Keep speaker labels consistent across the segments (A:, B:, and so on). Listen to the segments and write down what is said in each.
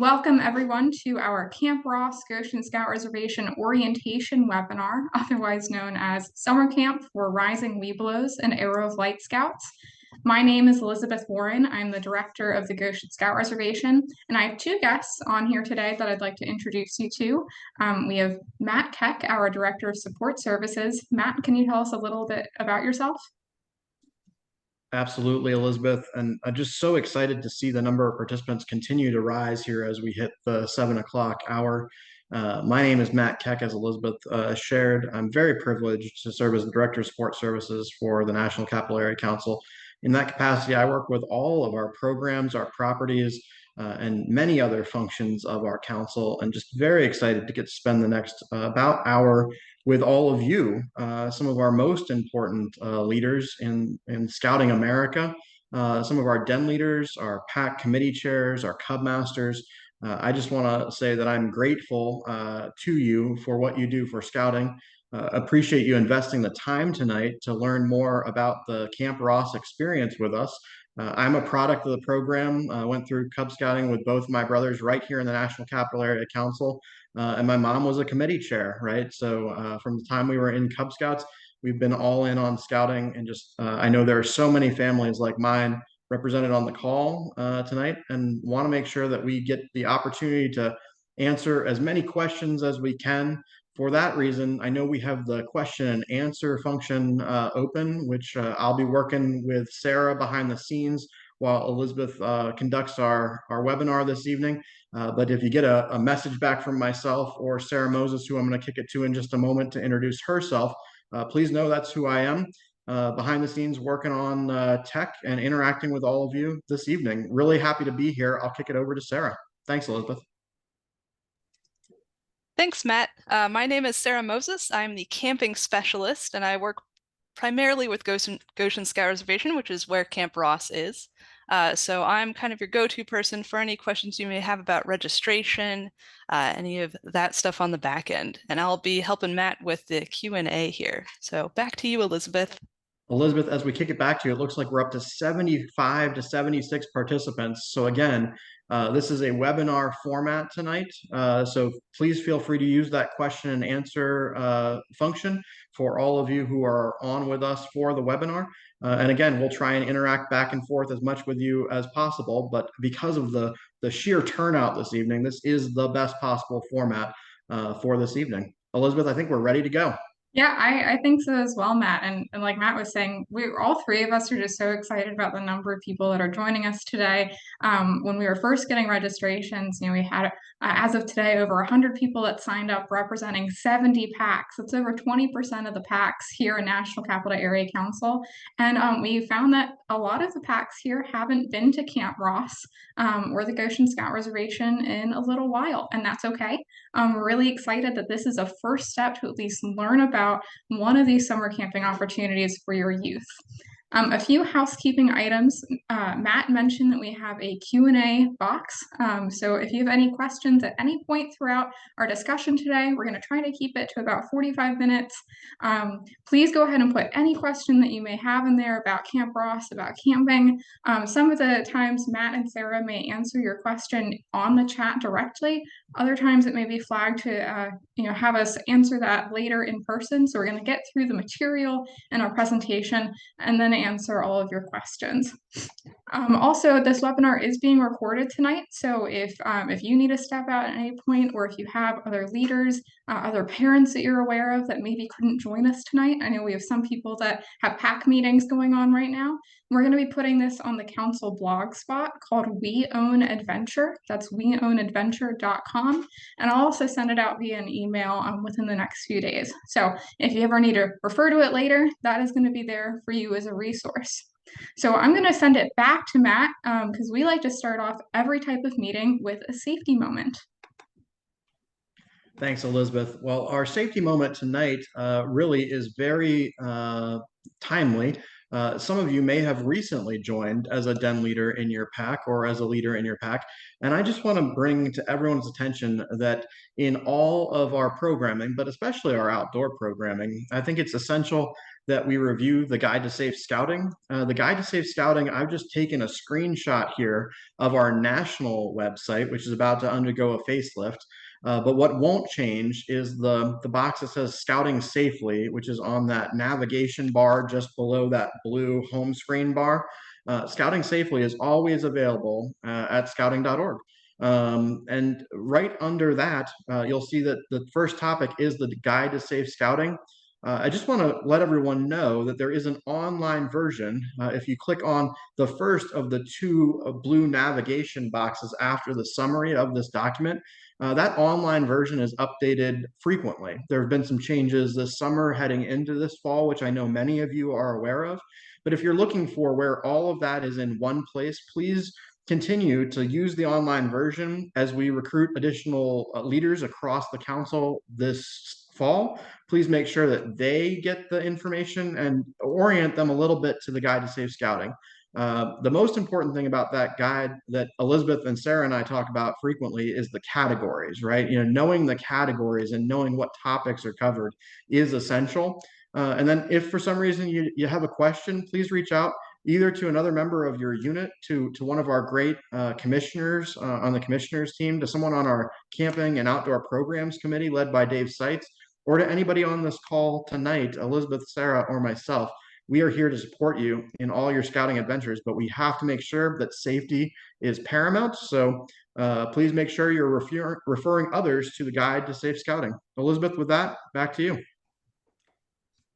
A: Welcome everyone to our Camp Ross Goshen Scout Reservation orientation webinar, otherwise known as Summer Camp for Rising Webelos and Arrow of Light Scouts. My name is Elizabeth Warren. I'm the director of the Goshen Scout Reservation, and I have two guests on here today that I'd like to introduce you to. We have Matt Keck, our director of support services. Matt, can you tell us a little bit about yourself?
B: Absolutely, Elizabeth. And I'm just so excited to see the number of participants continue to rise here as we hit the 7 o'clock hour. My name is Matt Keck, as Elizabeth shared. I'm very privileged to serve as the Director of Support Services for the National Capital Area Council. In that capacity, I work with all of our programs, our properties, and many other functions of our council, and just very excited to get to spend the next about hour with all of you, some of our most important leaders in Scouting America, some of our den leaders, our PAC committee chairs, our Cub Masters. I just want to say that I'm grateful to you for what you do for Scouting. Appreciate you investing the time tonight to learn more about the Camp Ross experience with us. I'm a product of the program. I went through Cub Scouting with both my brothers right here in the National Capital Area Council. And my mom was a committee chair, right? So from the time we were in Cub Scouts, we've been all in on scouting. And just, I know there are so many families like mine represented on the call tonight, and want to make sure that we get the opportunity to answer as many questions as we can. For that reason, I know we have the question and answer function open, which I'll be working with Sarah behind the scenes while Elizabeth conducts our webinar this evening. But if you get a message back from myself or Sarah Moses, who I'm going to kick it to in just a moment to introduce herself, please know that's who I am. Behind the scenes working on tech and interacting with all of you this evening. Really happy to be here. I'll kick it over to Sarah. Thanks, Elizabeth.
C: Thanks, Matt. My name is Sarah Moses. I'm the camping specialist, and I work primarily with Goshen Scout Reservation, which is where Camp Ross is. So I'm kind of your go-to person for any questions you may have about registration, any of that stuff on the back end. And I'll be helping Matt with the Q&A here. So back to you, Elizabeth.
B: Elizabeth, as we kick it back to you, it looks like we're up to 75 to 76 participants. So again, this is a webinar format tonight. So please feel free to use that question and answer function for all of you who are on with us for the webinar. And again, we'll try and interact back and forth as much with you as possible. But because of the sheer turnout this evening, this is the best possible format for this evening. Elizabeth, I think we're ready to go.
A: Yeah, I think so as well, Matt. And like Matt was saying, all three of us are just so excited about the number of people that are joining us today. When we were first getting registrations, we had, as of today, over 100 people that signed up representing 70 PACs. That's over 20% of the PACs here in National Capital Area Council. And we found that a lot of the PACs here haven't been to Camp Ross or the Goshen Scout Reservation in a little while, and that's okay. We're really excited that this is a first step to at least learn about one of these summer camping opportunities for your youth. A few housekeeping items. Matt mentioned that we have a Q&A box. So if you have any questions at any point throughout our discussion today, we're going to try to keep it to about 45 minutes. Please go ahead and put any question that you may have in there about Camp Ross, about camping. Some of the times Matt and Sarah may answer your question on the chat directly. Other times it may be flagged to have us answer that later in person. So we're going to get through the material in our presentation and then answer all of your questions. Also, this webinar is being recorded tonight. So if you need to step out at any point, or if you have other leaders, other parents that you're aware of that maybe couldn't join us tonight, I know we have some people that have PAC meetings going on right now. We're going to be putting this on the council blog spot called We Own Adventure. That's weownadventure.com. And I'll also send it out via an email within the next few days. So if you ever need to refer to it later, that is going to be there for you as a resource. So I'm going to send it back to Matt because we like to start off every type of meeting with a safety moment.
B: Thanks, Elizabeth. Well, our safety moment tonight really is very timely. Some of you may have recently joined as a den leader in your PAC or as a leader in your PAC. And I just want to bring to everyone's attention that in all of our programming, but especially our outdoor programming, I think it's essential that we review the Guide to Safe Scouting. The Guide to Safe Scouting, I've just taken a screenshot here of our national website, which is about to undergo a facelift. But what won't change is the box that says Scouting Safely, which is on that navigation bar just below that blue home screen bar. Scouting Safely is always available at scouting.org. And right under that, you'll see that the first topic is the Guide to Safe Scouting. I just want to let everyone know that there is an online version. If you click on the first of the two blue navigation boxes after the summary of this document, that online version is updated frequently. There have been some changes this summer heading into this fall, which I know many of you are aware of. But if you're looking for where all of that is in one place, please continue to use the online version as we recruit additional leaders across the council this fall. Please make sure that they get the information and orient them a little bit to the Guide to Safe Scouting. The most important thing about that guide that Elizabeth and Sarah and I talk about frequently is the categories, right? Knowing the categories and knowing what topics are covered is essential. And then if for some reason you have a question, please reach out either to another member of your unit, to one of our great commissioners on the commissioners team, to someone on our camping and outdoor programs committee led by Dave Seitz, or to anybody on this call tonight, Elizabeth, Sarah, or myself. We are here to support you in all your scouting adventures, but we have to make sure that safety is paramount. So please make sure you're referring others to the Guide to Safe Scouting. Elizabeth, with that, back to you.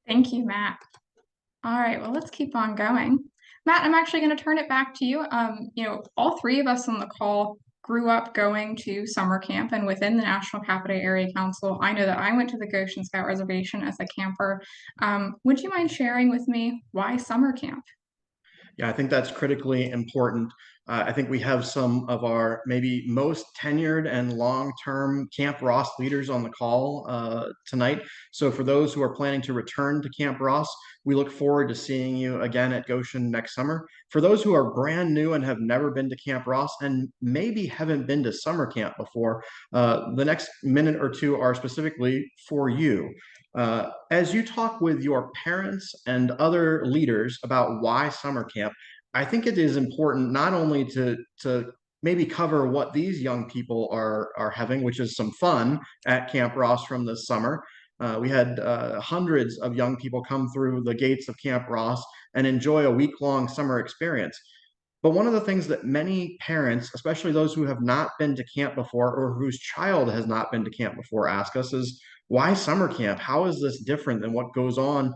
A: Thank you, Matt. All right, well, let's keep on going. Matt, I'm actually going to turn it back to you. All three of us on the call grew up going to summer camp, and within the National Capital Area Council, I know that I went to the Goshen Scout Reservation as a camper. Would you mind sharing with me why summer camp?
B: Yeah, I think that's critically important. I think we have some of our maybe most tenured and long-term Camp Ross leaders on the call tonight. So for those who are planning to return to Camp Ross, we look forward to seeing you again at Goshen next summer. For those who are brand new and have never been to Camp Ross and maybe haven't been to summer camp before, the next minute or two are specifically for you. As you talk with your parents and other leaders about why summer camp, I think it is important not only to maybe cover what these young people are having, which is some fun at Camp Ross from this summer. We had hundreds of young people come through the gates of Camp Ross and enjoy a week-long summer experience. But one of the things that many parents, especially those who have not been to camp before or whose child has not been to camp before, ask us is, why summer camp? How is this different than what goes on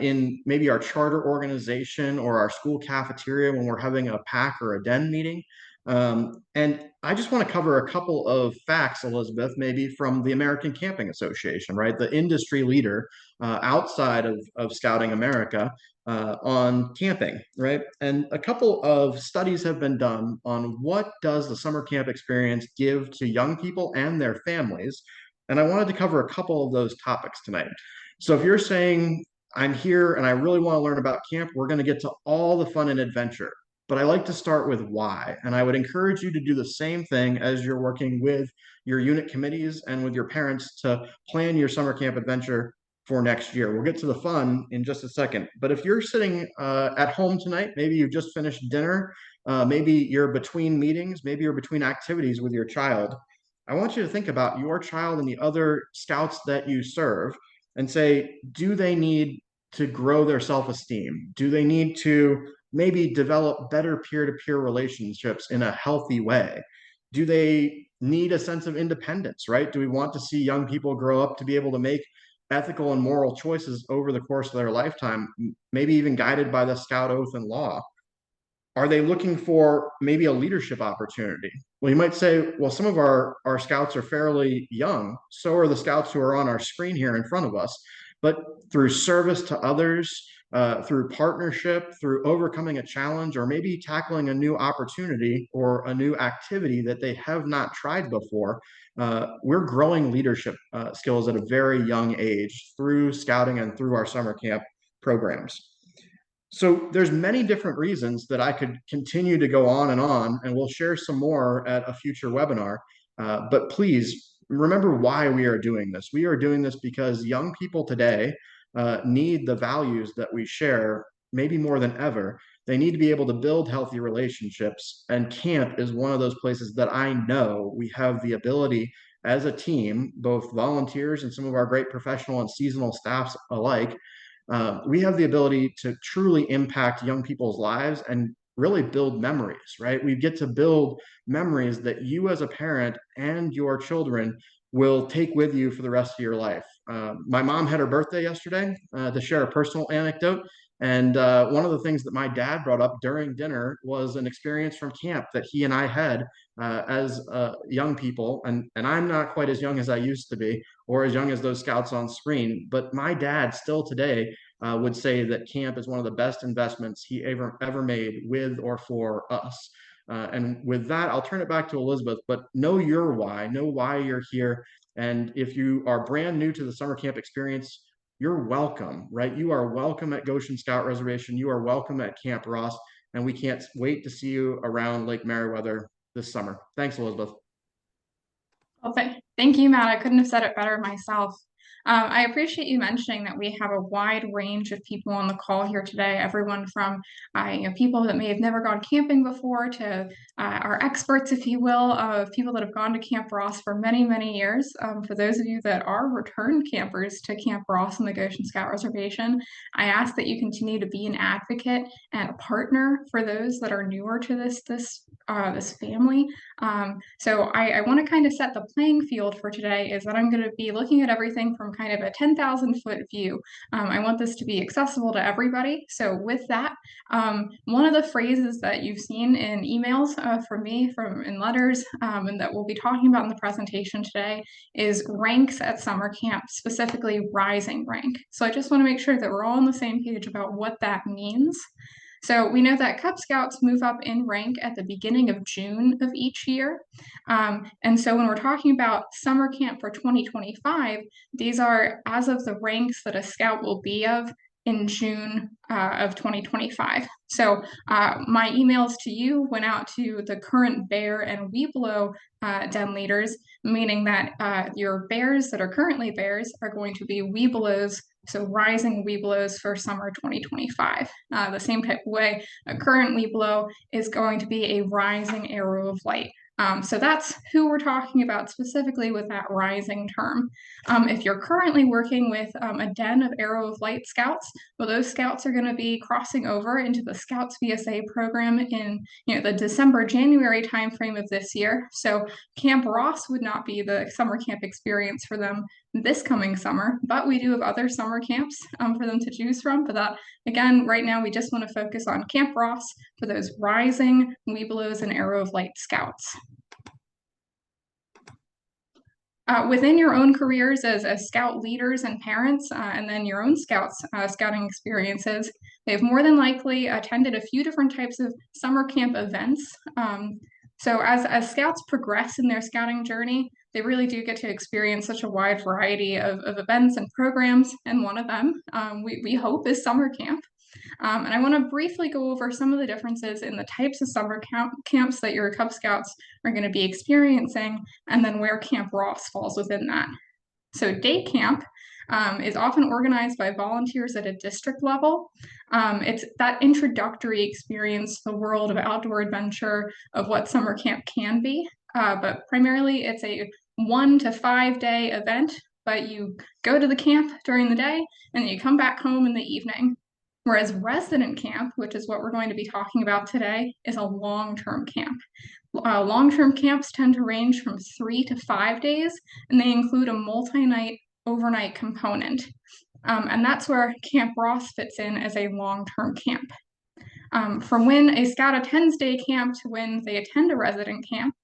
B: in maybe our charter organization or our school cafeteria when we're having a pack or a den meeting? And I just want to cover a couple of facts, Elizabeth, maybe from the American Camping Association, right? The industry leader outside of Scouting America on camping, right? And a couple of studies have been done on what does the summer camp experience give to young people and their families. And I wanted to cover a couple of those topics tonight. So if you're saying, I'm here and I really want to learn about camp, we're going to get to all the fun and adventure. But I like to start with why. And I would encourage you to do the same thing as you're working with your unit committees and with your parents to plan your summer camp adventure for next year. We'll get to the fun in just a second. But if you're sitting at home tonight, maybe you've just finished dinner, maybe you're between meetings, maybe you're between activities with your child, I want you to think about your child and the other scouts that you serve and say, do they need to grow their self-esteem? Do they need to maybe develop better peer-to-peer relationships in a healthy way? Do they need a sense of independence, right? Do we want to see young people grow up to be able to make ethical and moral choices over the course of their lifetime, maybe even guided by the Scout Oath and law? Are they looking for maybe a leadership opportunity? Well, you might say, well, some of our scouts are fairly young. So are the scouts who are on our screen here in front of us. But through service to others, through partnership, through overcoming a challenge, or maybe tackling a new opportunity or a new activity that they have not tried before, we're growing leadership skills at a very young age through scouting and through our summer camp programs. So there's many different reasons that I could continue to go on, and we'll share some more at a future webinar. But please remember why we are doing this. We are doing this because young people today need the values that we share, maybe more than ever. They need to be able to build healthy relationships. And camp is one of those places that I know we have the ability as a team, both volunteers and some of our great professional and seasonal staffs alike. We have the ability to truly impact young people's lives and really build memories, right? We get to build memories that you as a parent and your children will take with you for the rest of your life. My mom had her birthday yesterday, to share a personal anecdote. And one of the things that my dad brought up during dinner was an experience from camp that he and I had as young people. And I'm not quite as young as I used to be, or as young as those scouts on screen. But my dad still today would say that camp is one of the best investments he ever made with or for us. And with that, I'll turn it back to Elizabeth, but know your why, know why you're here. And if you are brand new to the summer camp experience, you're welcome, right? You are welcome at Goshen Scout Reservation. You are welcome at Camp Ross. And we can't wait to see you around Lake Meriwether this summer. Thanks, Elizabeth.
A: Well, thank you, Matt. I couldn't have said it better myself. I appreciate you mentioning that we have a wide range of people on the call here today, everyone from people that may have never gone camping before to our experts, if you will, of people that have gone to Camp Ross for many, many years. For those of you that are return campers to Camp Ross and the Goshen Scout Reservation, I ask that you continue to be an advocate and a partner for those that are newer to this family. So I want to kind of set the playing field for today is that I'm going to be looking at everything from kind of a 10,000 foot view. I want this to be accessible to everybody. So with that, one of the phrases that you've seen in emails from me, in letters, and that we'll be talking about in the presentation today is ranks at summer camp, specifically rising rank. So I just want to make sure that we're all on the same page about what that means. So we know that Cub Scouts move up in rank at the beginning of June of each year. And so when we're talking about summer camp for 2025, these are as of the ranks that a scout will be of in June of 2025. So my emails to you went out to the current bear and Webelos den leaders, meaning that your bears that are currently bears are going to be Webelos, so rising Webelos for summer 2025. The same type of way a current Webelos is going to be a rising arrow of light. So that's who we're talking about specifically with that rising term. If you're currently working with a den of Arrow of Light scouts, well, those scouts are going to be crossing over into the Scouts VSA program in the December-January timeframe of this year. So Camp Ross would not be the summer camp experience for them this coming summer, but we do have other summer camps for them to choose from. But that, again, right now we just want to focus on Camp Ross for those rising Webelos and Arrow of Light scouts. Within your own careers as scout leaders and parents, and then your own scouting experiences, they've more than likely attended a few different types of summer camp events. So as scouts progress in their scouting journey, they really do get to experience such a wide variety of events and programs. And one of them, we hope, is summer camp. And I want to briefly go over some of the differences in the types of summer camps that your Cub Scouts are going to be experiencing, and then where Camp Ross falls within that. So day camp is often organized by volunteers at a district level. It's that introductory experience to the world of outdoor adventure, of what summer camp can be, but primarily it's a 1 to 5 day event, but you go to the camp during the day and then you come back home in the evening. Whereas resident camp, which is what we're going to be talking about today, is a long-term camp. Long-term camps tend to range from 3 to 5 days, and they include a multi-night overnight component. And that's where Camp Ross fits in as a long-term camp. From when a scout attends day camp to when they attend a resident camp,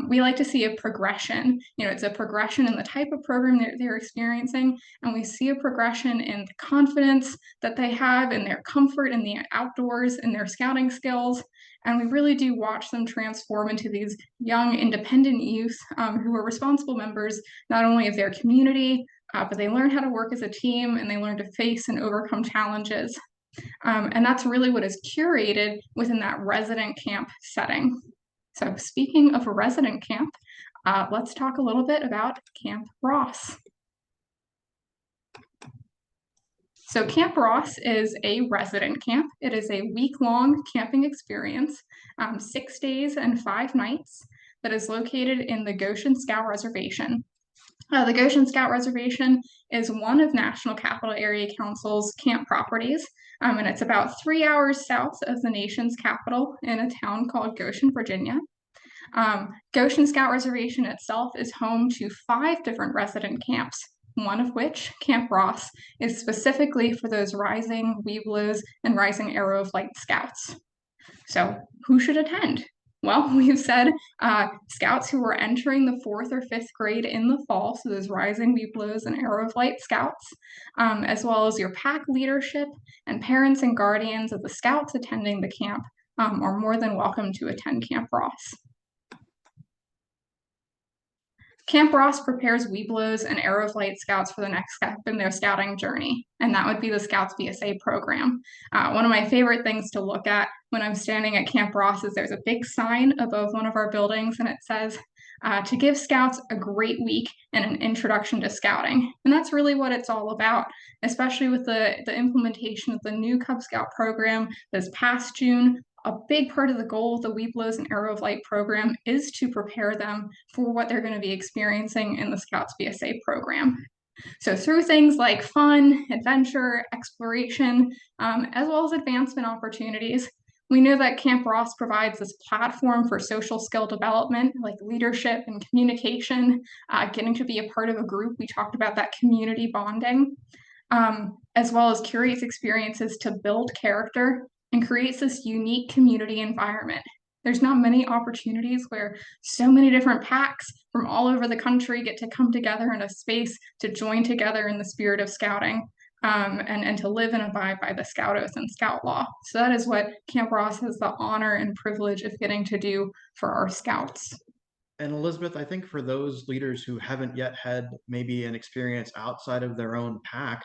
A: we like to see a progression. It's a progression in the type of program that they're experiencing, and we see a progression in the confidence that they have, in their comfort in the outdoors, in their scouting skills, and we really do watch them transform into these young, independent youth who are responsible members not only of their community, but they learn how to work as a team, and they learn to face and overcome challenges. And that's really what is curated within that resident camp setting. So speaking of a resident camp, let's talk a little bit about Camp Ross. So Camp Ross is a resident camp. It is a week-long camping experience, 6 days and 5 nights, that is located in the Goshen Scout Reservation. The Goshen Scout Reservation is one of National Capital Area Council's camp properties, and it's about 3 hours south of the nation's capital in a town called Goshen, Virginia. Goshen Scout Reservation itself is home to 5 different resident camps, one of which, Camp Ross, is specifically for those rising Webelos and rising Arrow of Light Scouts. So who should attend? Well, we've said scouts who are entering the 4th or 5th grade in the fall, so those rising Webelos and Arrow of Light Scouts, as well as your pack leadership and parents and guardians of the scouts attending the camp are more than welcome to attend Camp Ross. Camp Ross prepares Webelos and Arrow of Light Scouts for the next step in their scouting journey, and that would be the Scouts BSA program. One of my favorite things to look at when I'm standing at Camp Ross is there's a big sign above one of our buildings, and it says, to give Scouts a great week and an introduction to scouting. And that's really what it's all about, especially with the implementation of the new Cub Scout program this past June. A big part of the goal of the Webelos and Arrow of Light program is to prepare them for what they're going to be experiencing in the Scouts BSA program. So through things like fun, adventure, exploration, as well as advancement opportunities, we know that Camp Ross provides this platform for social skill development, like leadership and communication, getting to be a part of a group. We talked about that community bonding, as well as curates experiences to build character and creates this unique community environment. There's not many opportunities where so many different packs from all over the country get to come together in a space to join together in the spirit of scouting, and to live and abide by the Scout Oath and Scout Law. So that is what Camp Ross has the honor and privilege of getting to do for our Scouts.
B: And Elizabeth, I think for those leaders who haven't yet had maybe an experience outside of their own pack,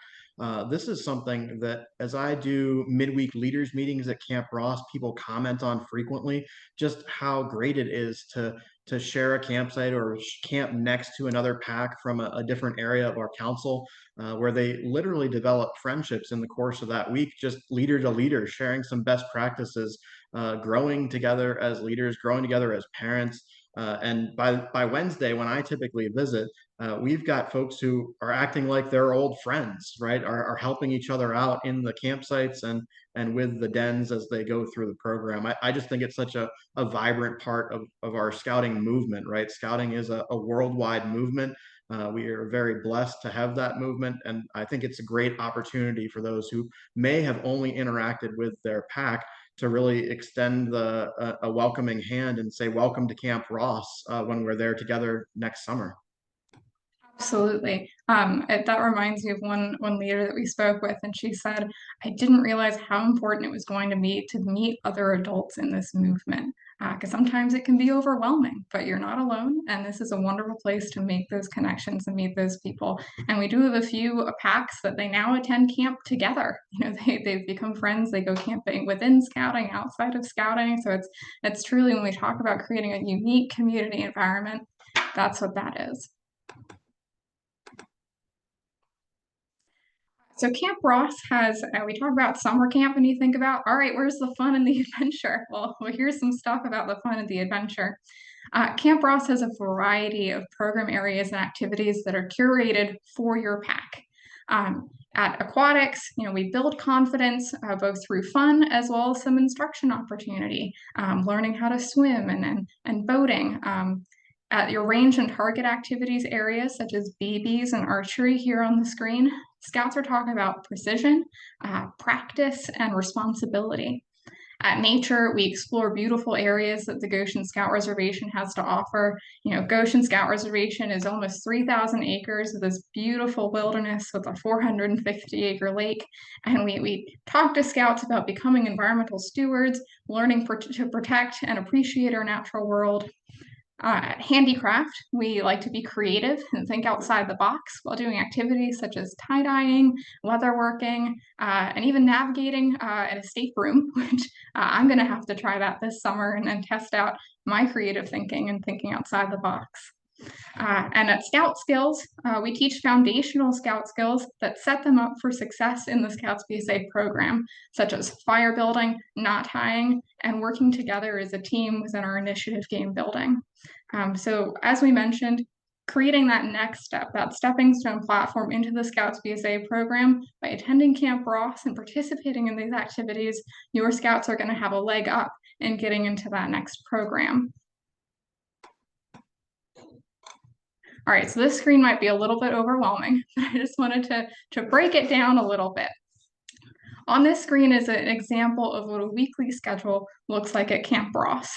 B: this is something that, as I do midweek leaders meetings at Camp Ross, people comment on frequently, just how great it is to share a campsite or camp next to another pack from a different area of our council, where they literally develop friendships in the course of that week, just leader to leader, sharing some best practices, growing together as leaders, growing together as parents. And by Wednesday, when I typically visit, we've got folks who are acting like they're old friends, right? Are helping each other out in the campsites and with the dens as they go through the program. I just think it's such a vibrant part of our scouting movement, right? Scouting is a worldwide movement. We are very blessed to have that movement, and I think it's a great opportunity for those who may have only interacted with their pack to really extend a welcoming hand and say, welcome to Camp Ross when we're there together next summer.
A: Absolutely. That reminds me of one leader that we spoke with, and she said, I didn't realize how important it was going to be to meet other adults in this movement, because sometimes it can be overwhelming, but you're not alone, and this is a wonderful place to make those connections and meet those people. And we do have a few packs that they now attend camp together. You know, they've become friends, they go camping within scouting, outside of scouting. So it's truly, when we talk about creating a unique community environment, that's what that is. So Camp Ross has, we talk about summer camp and you think about, all right, where's the fun and the adventure? Well, here's some stuff about the fun and the adventure. Camp Ross has a variety of program areas and activities that are curated for your pack. At aquatics, you know, we build confidence both through fun as well as some instruction opportunity, learning how to swim and boating. At your range and target activities areas such as BBs and archery here on the screen, Scouts are talking about precision, practice, and responsibility. At nature, we explore beautiful areas that the Goshen Scout Reservation has to offer. You know, Goshen Scout Reservation is almost 3,000 acres of this beautiful wilderness with a 450-acre lake. And we talk to Scouts about becoming environmental stewards, learning to protect and appreciate our natural world. Handicraft, we like to be creative and think outside the box while doing activities such as tie-dyeing, leatherworking, and even navigating an escape room, which I'm going to have to try that this summer and test out my creative thinking and thinking outside the box. And at Scout Skills, we teach foundational Scout skills that set them up for success in the Scouts BSA program, such as fire building, knot tying, and working together as a team within our initiative game building. So as we mentioned, creating that next step, that stepping stone platform into the Scouts BSA program by attending Camp Ross and participating in these activities, your Scouts are going to have a leg up in getting into that next program. All right, so this screen might be a little bit overwhelming, but I just wanted to break it down a little bit. On this screen is an example of what a weekly schedule looks like at Camp Ross.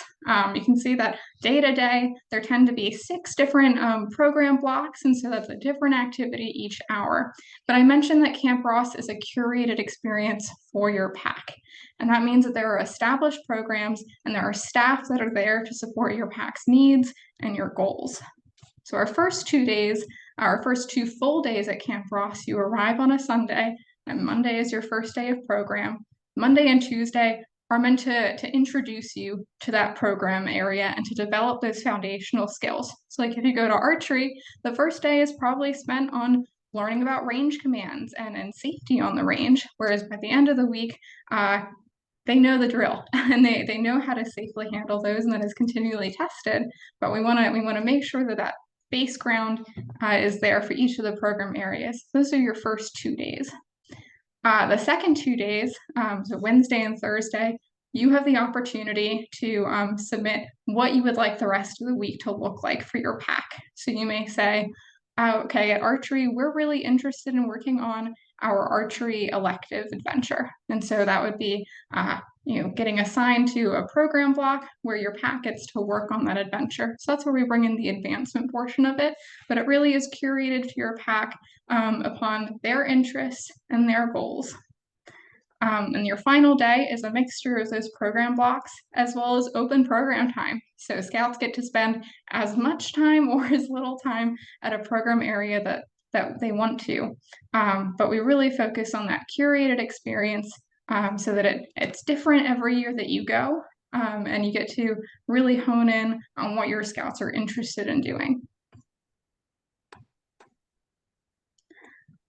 A: You can see that day to day, there tend to be 6 different program blocks, and so that's a different activity each hour. But I mentioned that Camp Ross is a curated experience for your pack. And that means that there are established programs and there are staff that are there to support your pack's needs and your goals. So our first 2 days, our first 2 full days at Camp Ross, you arrive on a Sunday, and Monday is your first day of program. Monday and Tuesday are meant to introduce you to that program area and to develop those foundational skills. So like if you go to archery, the first day is probably spent on learning about range commands and safety on the range, whereas by the end of the week, they know the drill and they know how to safely handle those, and that is continually tested. But we want to make sure that base ground is there for each of the program areas. Those are your first 2 days. The second 2 days, so Wednesday and Thursday, you have the opportunity to submit what you would like the rest of the week to look like for your pack. So you may say, okay, at archery, we're really interested in working on our archery elective adventure. And so that would be getting assigned to a program block where your pack gets to work on that adventure. So that's where we bring in the advancement portion of it, but it really is curated to your pack upon their interests and their goals. And your final day is a mixture of those program blocks as well as open program time. So Scouts get to spend as much time or as little time at a program area that they want to. But we really focus on that curated experience so that it's different every year that you go, and you get to really hone in on what your Scouts are interested in doing.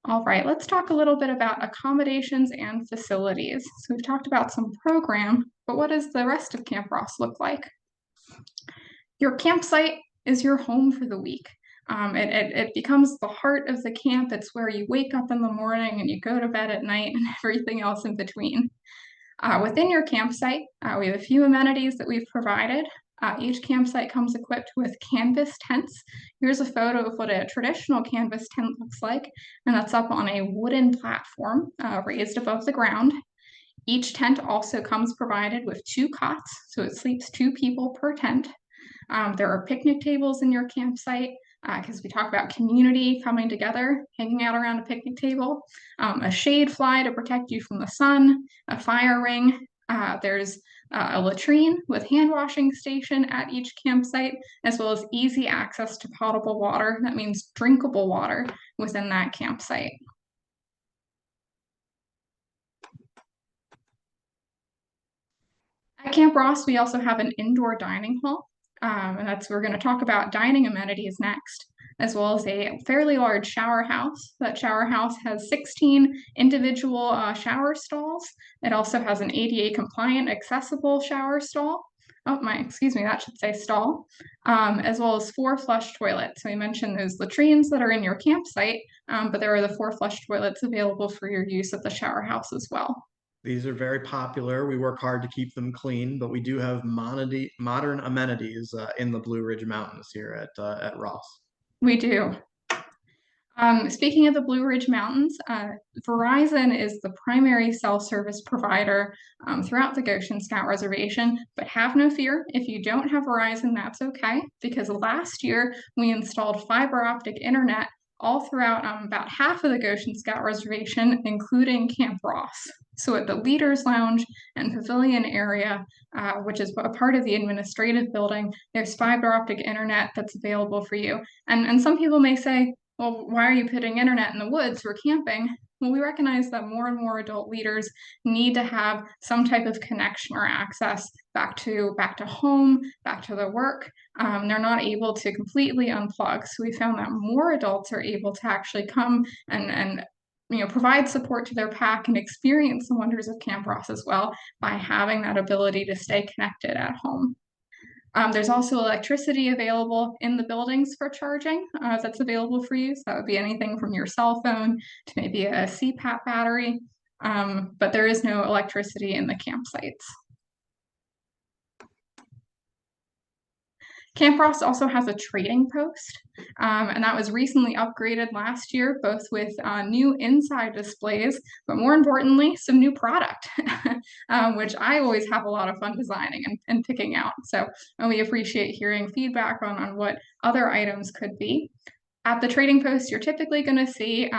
A: All right, let's talk a little bit about accommodations and facilities. So we've talked about some program, but what does the rest of Camp Ross look like? Your campsite is your home for the week. It becomes the heart of the camp. It's where you wake up in the morning and you go to bed at night and everything else in between. Within your campsite, we have a few amenities that we've provided. Each campsite comes equipped with canvas tents. Here's a photo of what a traditional canvas tent looks like, and that's up on a wooden platform raised above the ground. Each tent also comes provided with 2 cots, so it sleeps 2 people per tent. There are picnic tables in your campsite because we talk about community coming together, hanging out around a picnic table, a shade fly to protect you from the sun, a fire ring. There's a latrine with hand washing station at each campsite, as well as easy access to potable water. That means drinkable water within that campsite. At Camp Ross, we also have an indoor dining hall, and we're going to talk about dining amenities next, as well as a fairly large shower house. That shower house has 16 individual shower stalls. It also has an ADA compliant accessible shower stall. Excuse me, that should say stall, as well as 4 flush toilets. So we mentioned those latrines that are in your campsite, but there are the 4 flush toilets available for your use at the shower house as well.
B: These are very popular. We work hard to keep them clean, but we do have modern amenities in the Blue Ridge Mountains here at Ross.
A: We do. Speaking of the Blue Ridge Mountains, Verizon is the primary cell service provider throughout the Goshen Scout Reservation, but have no fear. If you don't have Verizon, that's okay, because last year we installed fiber optic internet all throughout about half of the Goshen Scout Reservation, including Camp Ross. So at the Leaders Lounge and Pavilion area, which is a part of the administrative building, there's fiber optic internet that's available for you. And some people may say, well, why are you putting internet in the woods? We're camping. Well, we recognize that more and more adult leaders need to have some type of connection or access back to home, back to their work. They're not able to completely unplug. So we found that more adults are able to actually come and provide support to their pack and experience the wonders of Camp Ross as well by having that ability to stay connected at home. There's also electricity available in the buildings for charging that's available for you. So that would be anything from your cell phone to maybe a CPAP battery, but there is no electricity in the campsites. Camp Ross also has a trading post, and that was recently upgraded last year, both with new inside displays, but more importantly, some new product, which I always have a lot of fun designing and picking out. So we appreciate hearing feedback on what other items could be. At the trading post, you're typically going to see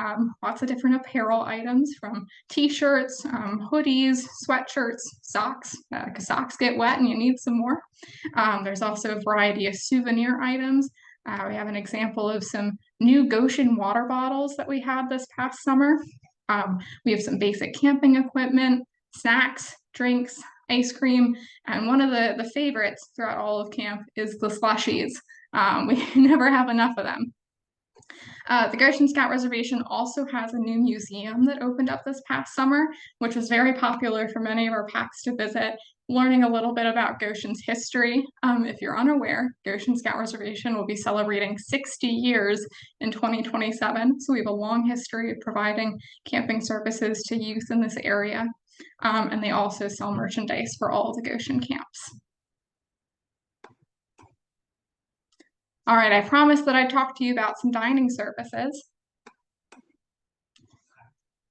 A: lots of different apparel items from t-shirts, hoodies, sweatshirts, socks, because socks get wet and you need some more. There's also a variety of souvenir items. We have an example of some new Goshen water bottles that we had this past summer. We have some basic camping equipment, snacks, drinks, ice cream, and one of the favorites throughout all of camp is the slushies. We never have enough of them. The Goshen Scout Reservation also has a new museum that opened up this past summer, which was very popular for many of our packs to visit, learning a little bit about Goshen's history. If you're unaware, Goshen Scout Reservation will be celebrating 60 years in 2027. So we have a long history of providing camping services to youth in this area. And they also sell merchandise for all of the Goshen camps. All right, I promised that I'd talk to you about some dining services.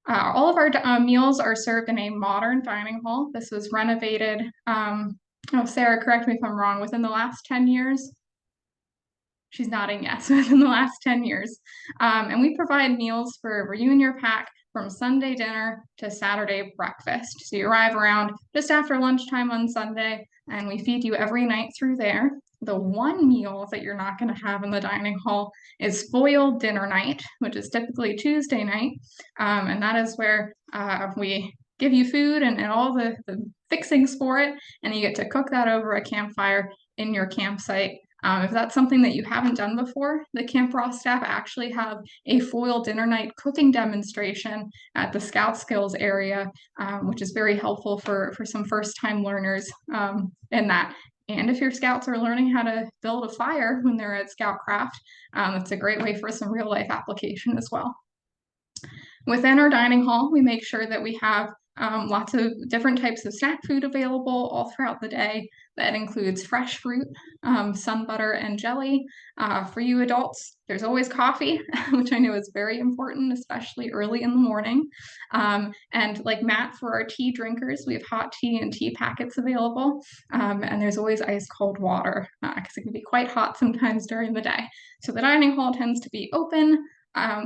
A: All of our meals are served in a modern dining hall. This was renovated, Sarah, correct me if I'm wrong, within the last 10 years? She's nodding yes, within the last 10 years. And we provide meals for you and your pack from Sunday dinner to Saturday breakfast. So you arrive around just after lunchtime on Sunday, and we feed you every night through there. The one meal that you're not going to have in the dining hall is foil dinner night, which is typically Tuesday night. And that is where we give you food and all the fixings for it, and you get to cook that over a campfire in your campsite. If that's something that you haven't done before, the Camp Ross staff actually have a foil dinner night cooking demonstration at the Scout Skills area, which is very helpful for some first-time learners in that. And if your scouts are learning how to build a fire when they're at Scoutcraft, it's a great way for some real-life application as well. Within our dining hall, we make sure that we have lots of different types of snack food available all throughout the day. That includes fresh fruit, sun butter, and jelly. For you adults, there's always coffee, which I know is very important, especially early in the morning. And like Matt, for our tea drinkers, we have hot tea and tea packets available. And there's always ice cold water because it can be quite hot sometimes during the day. So the dining hall tends to be open.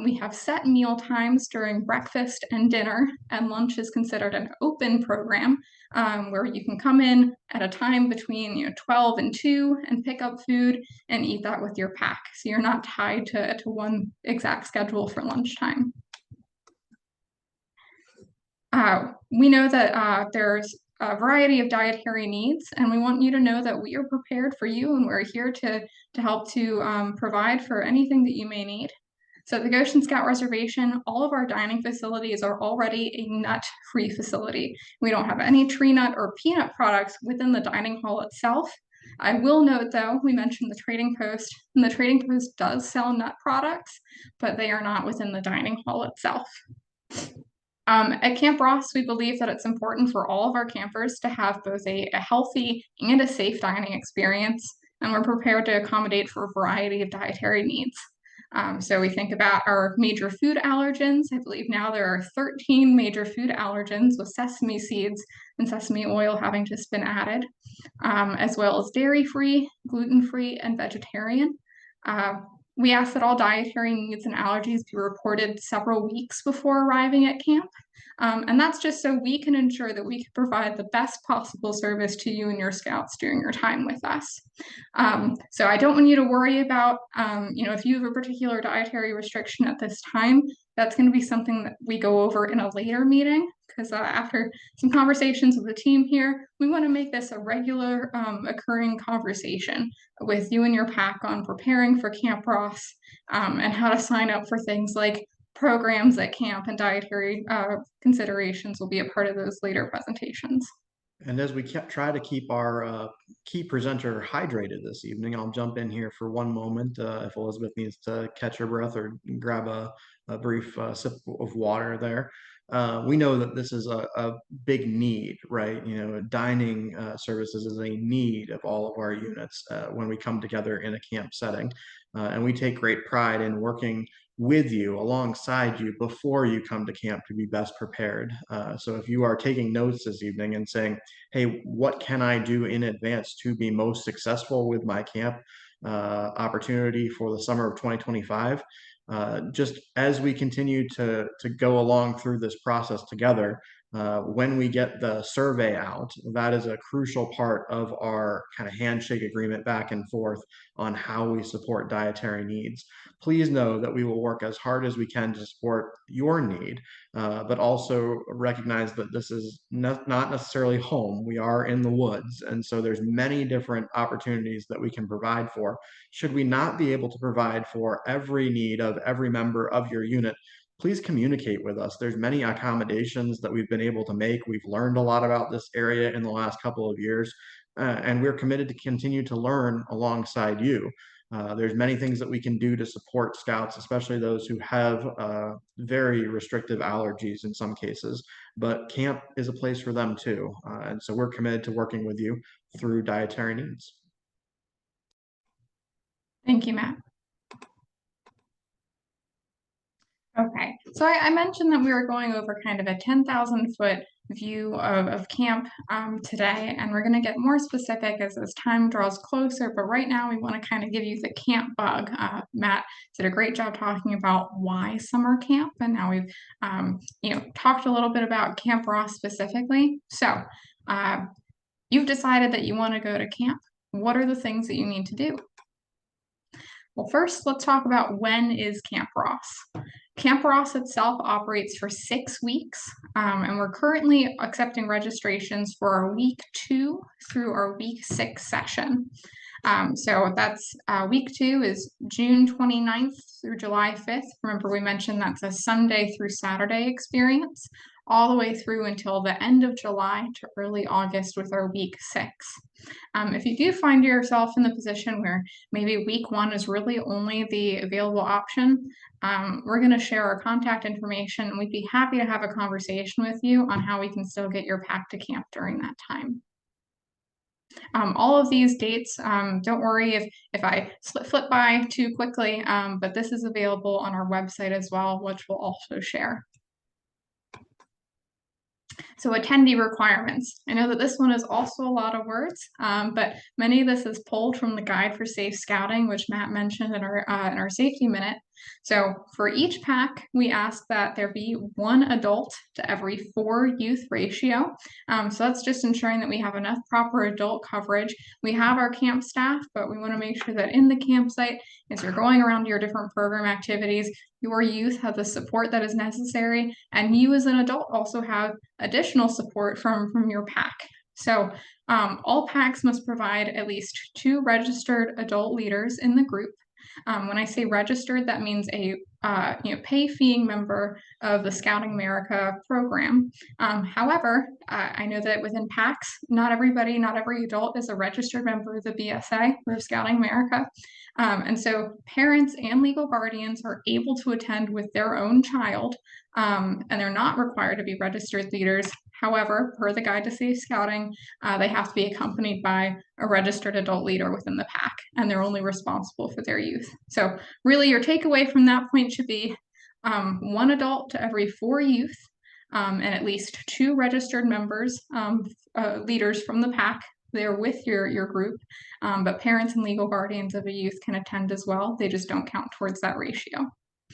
A: We have set meal times during breakfast and dinner, and lunch is considered an open program where you can come in at a time between 12 and 2 and pick up food and eat that with your pack. So you're not tied to one exact schedule for lunchtime. We know that there's a variety of dietary needs, and we want you to know that we are prepared for you, and we're here to help to provide for anything that you may need. So at the Goshen Scout Reservation, all of our dining facilities are already a nut-free facility. We don't have any tree nut or peanut products within the dining hall itself. I will note, though, we mentioned the trading post, and the trading post does sell nut products, but they are not within the dining hall itself. At Camp Ross, we believe that it's important for all of our campers to have both a healthy and a safe dining experience, and we're prepared to accommodate for a variety of dietary needs. So we think about our major food allergens. I believe now there are 13 major food allergens, with sesame seeds and sesame oil having just been added, as well as dairy-free, gluten-free, and vegetarian. We ask that all dietary needs and allergies be reported several weeks before arriving at camp. And that's just so we can ensure that we can provide the best possible service to you and your scouts during your time with us. So I don't want you to worry about, if you have a particular dietary restriction at this time, that's going to be something that we go over in a later meeting, because after some conversations with the team here, we want to make this a regular occurring conversation with you and your pack on preparing for Camp Ross, and how to sign up for things like programs at camp, and dietary considerations will be a part of those later presentations.
B: And as we try to keep our key presenter hydrated this evening, I'll jump in here for one moment if Elizabeth needs to catch her breath or grab a brief sip of water there. We know that this is a big need, right? You know, dining services is a need of all of our units when we come together in a camp setting. And we take great pride in working with you, alongside you, before you come to camp to be best prepared. So if you are taking notes this evening and saying, hey, what can I do in advance to be most successful with my camp opportunity for the summer of 2025? Just as we continue to go along through this process together, when we get the survey out, that is a crucial part of our kind of handshake agreement back and forth on how we support dietary needs. Please know that we will work as hard as we can to support your need, but also recognize that this is not necessarily home. We are in the woods, and so there's many different opportunities that we can provide for. Should we not be able to provide for every need of every member of your unit, please communicate with us. There's many accommodations that we've been able to make. We've learned a lot about this area in the last couple of years, and we're committed to continue to learn alongside you. There's many things that we can do to support scouts, especially those who have very restrictive allergies in some cases, but camp is a place for them too. And so we're committed to working with you through dietary needs.
A: Thank you, Matt. Okay, so I mentioned that we were going over kind of a 10,000-foot view of camp today, and we're going to get more specific as time draws closer, but right now we want to kind of give you the camp bug. Matt did a great job talking about why summer camp, and now we've talked a little bit about Camp Ross specifically. So you've decided that you want to go to camp. What are the things that you need to do? Well, first, let's talk about when is Camp Ross. Camp Ross itself operates for 6 weeks, and we're currently accepting registrations for our week 2 through our week 6 session. So that's week 2 is June 29th through July 5th. Remember, we mentioned that's a Sunday through Saturday experience, all the way through until the end of July to early August with our week 6. If you do find yourself in the position where maybe week 1 is really only the available option, we're going to share our contact information, and we'd be happy to have a conversation with you on how we can still get your pack to camp during that time. All of these dates, don't worry if I flip by too quickly, but this is available on our website as well, which we'll also share. So attendee requirements. I know that this one is also a lot of words, but many of this is pulled from the Guide for Safe Scouting, which Matt mentioned in our safety minute. So for each pack, we ask that there be 1 adult to every 4 youth ratio. So that's just ensuring that we have enough proper adult coverage. We have our camp staff, but we want to make sure that in the campsite, as you're going around your different program activities, your youth have the support that is necessary, and you as an adult also have additional support from your pack. So all packs must provide at least 2 registered adult leaders in the group. When I say registered, that means a pay-feeing member of the Scouting America program. However, I know that within packs, not every adult is a registered member of the BSA or Scouting America. And so parents and legal guardians are able to attend with their own child, and they're not required to be registered leaders. However, per the Guide to Safe Scouting, they have to be accompanied by a registered adult leader within the pack, and they're only responsible for their youth. So really your takeaway from that point should be 1 adult to every 4 youth, and at least 2 registered members, leaders from the pack. They're with your group, but parents and legal guardians of a youth can attend as well. They just don't count towards that ratio.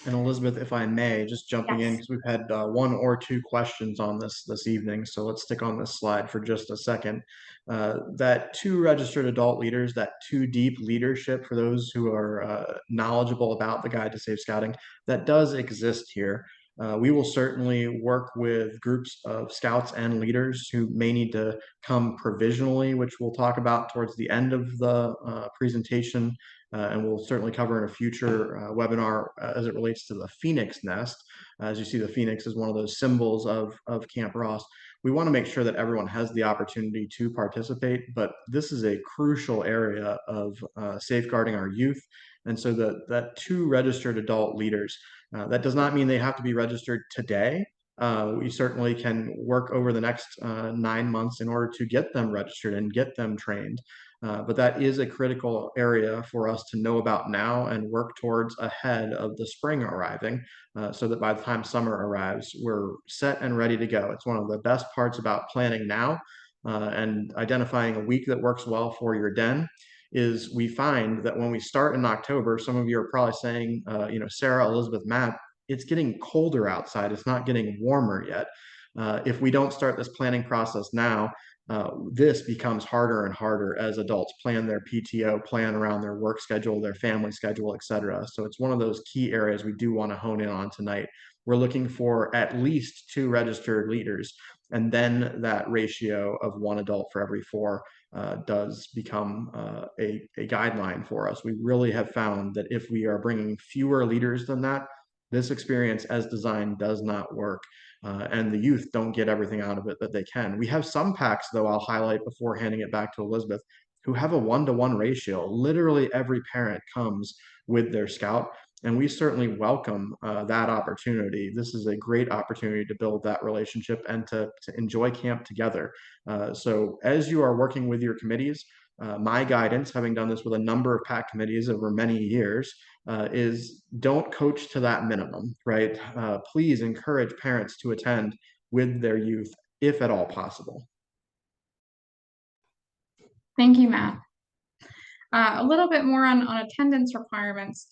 B: And Elizabeth, if I may, just jumping in, because we've had 1 or 2 questions on this evening, so let's stick on this slide for just a second. That 2 registered adult leaders, that 2 deep leadership for those who are knowledgeable about the Guide to Safe Scouting, that does exist here. We will certainly work with groups of scouts and leaders who may need to come provisionally, which we'll talk about towards the end of the presentation, and we'll certainly cover in a future webinar as it relates to the Phoenix nest. As you see, the Phoenix is one of those symbols of Camp Ross. We want to make sure that everyone has the opportunity to participate, but this is a crucial area of safeguarding our youth. And so that 2 registered adult leaders, that does not mean they have to be registered today. We certainly can work over the next 9 months in order to get them registered and get them trained. But that is a critical area for us to know about now and work towards ahead of the spring arriving, so that by the time summer arrives, we're set and ready to go. It's one of the best parts about planning now and identifying a week that works well for your den. Is we find that when we start in October, some of you are probably saying, Sarah, Elizabeth, Matt, it's getting colder outside. It's not getting warmer yet. If we don't start this planning process now, this becomes harder and harder as adults plan their PTO, plan around their work schedule, their family schedule, et cetera. So it's one of those key areas we do want to hone in on tonight. We're looking for at least 2 registered leaders, and then that ratio of 1 adult for every 4 does become a guideline for us. We really have found that if we are bringing fewer leaders than that, this experience as designed does not work. And the youth don't get everything out of it that they can. We have some packs, though, I'll highlight before handing it back to Elizabeth, who have a 1-to-1 ratio. Literally every parent comes with their scout, and we certainly welcome that opportunity. This is a great opportunity to build that relationship and to enjoy camp together. So as you are working with your committees, my guidance, having done this with a number of PAC committees over many years, is don't coach to that minimum, right? Please encourage parents to attend with their youth, if at all possible.
A: Thank you, Matt. A little bit more on attendance requirements.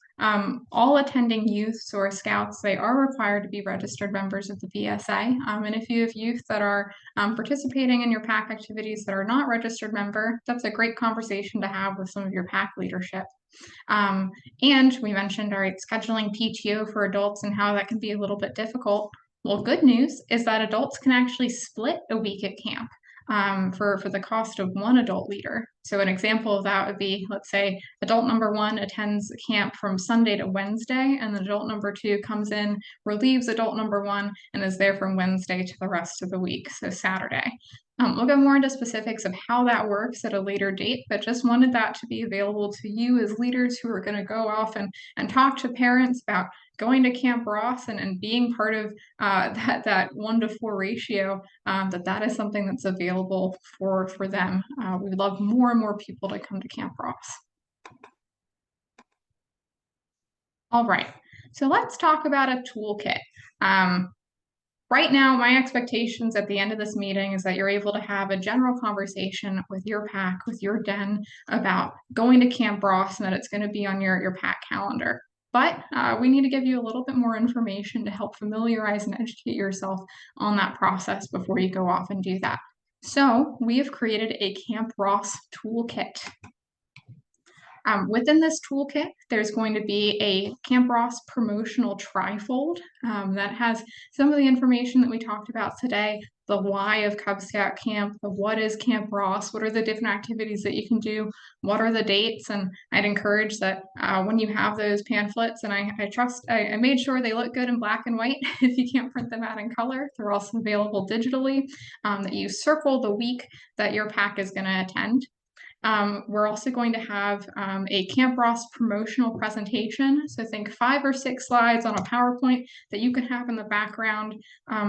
A: All attending youths or scouts, they are required to be registered members of the VSA. And if you have youth that are participating in your PAC activities that are not registered member, that's a great conversation to have with some of your PAC leadership. And we mentioned, all right, scheduling PTO for adults and how that can be a little bit difficult. Well, good news is that adults can actually split a week at camp. For the cost of 1 adult leader. So an example of that would be, let's say adult number 1 attends camp from Sunday to Wednesday, and then adult number 2 comes in, relieves adult number 1, and is there from Wednesday to the rest of the week, so Saturday. We'll go more into specifics of how that works at a later date, but just wanted that to be available to you as leaders who are going to go off and talk to parents about going to Camp Ross and being part of that 1-to-4 ratio, that is something that's available for them. We would love more and more people to come to Camp Ross. All right, so let's talk about a toolkit. Right now, my expectations at the end of this meeting is that you're able to have a general conversation with your PAC, with your den, about going to Camp Ross and that it's going to be on your PAC calendar. But we need to give you a little bit more information to help familiarize and educate yourself on that process before you go off and do that. So we have created a Camp Ross toolkit. Within this toolkit, there's going to be a Camp Ross promotional trifold that has some of the information that we talked about today, the why of Cub Scout Camp, the what is Camp Ross, what are the different activities that you can do, what are the dates, and I'd encourage that when you have those pamphlets, and I made sure they look good in black and white. If you can't print them out in color, they're also available digitally, that you circle the week that your PAC is going to attend. We're also going to have a Camp Ross promotional presentation. So think 5 or 6 slides on a PowerPoint that you can have in the background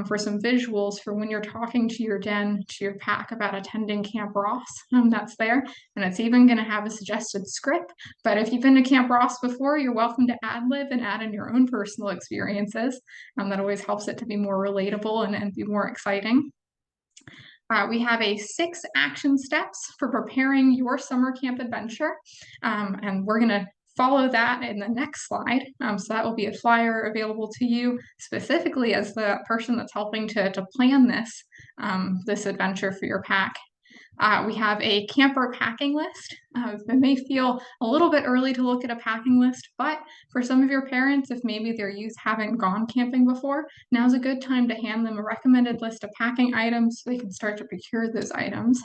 A: for some visuals for when you're talking to your den, to your PAC about attending Camp Ross. That's there. And it's even going to have a suggested script. But if you've been to Camp Ross before, you're welcome to ad-lib and add in your own personal experiences. That always helps it to be more relatable and be more exciting. We have 6 action steps for preparing your summer camp adventure, and we're going to follow that in the next slide. So that will be a flyer available to you specifically as the person that's helping to plan this adventure for your PAC. We have a camper packing list. It may feel a little bit early to look at a packing list, but for some of your parents, if maybe their youth haven't gone camping before, now's a good time to hand them a recommended list of packing items so they can start to procure those items.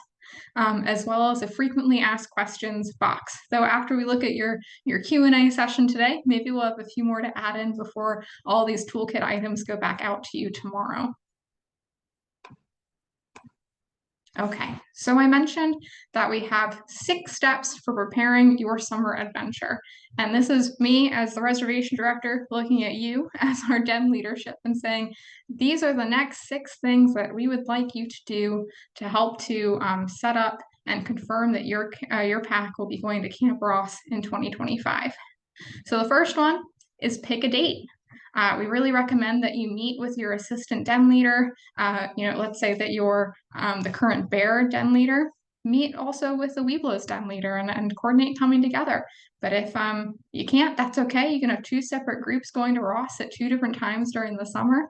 A: As well as a frequently asked questions box. So after we look at your Q&A session today, maybe we'll have a few more to add in before all these toolkit items go back out to you tomorrow. Okay, so I mentioned that we have 6 steps for preparing your summer adventure. And this is me as the reservation director looking at you as our den leadership and saying, these are the next 6 things that we would like you to do to help to set up and confirm that your pack will be going to Camp Ross in 2025. So the first one is pick a date. We really recommend that you meet with your assistant den leader. Let's say that you're the current bear den leader. Meet also with the Webelos Den leader and coordinate coming together. But if you can't, that's okay. You can have 2 separate groups going to Ross at 2 different times during the summer.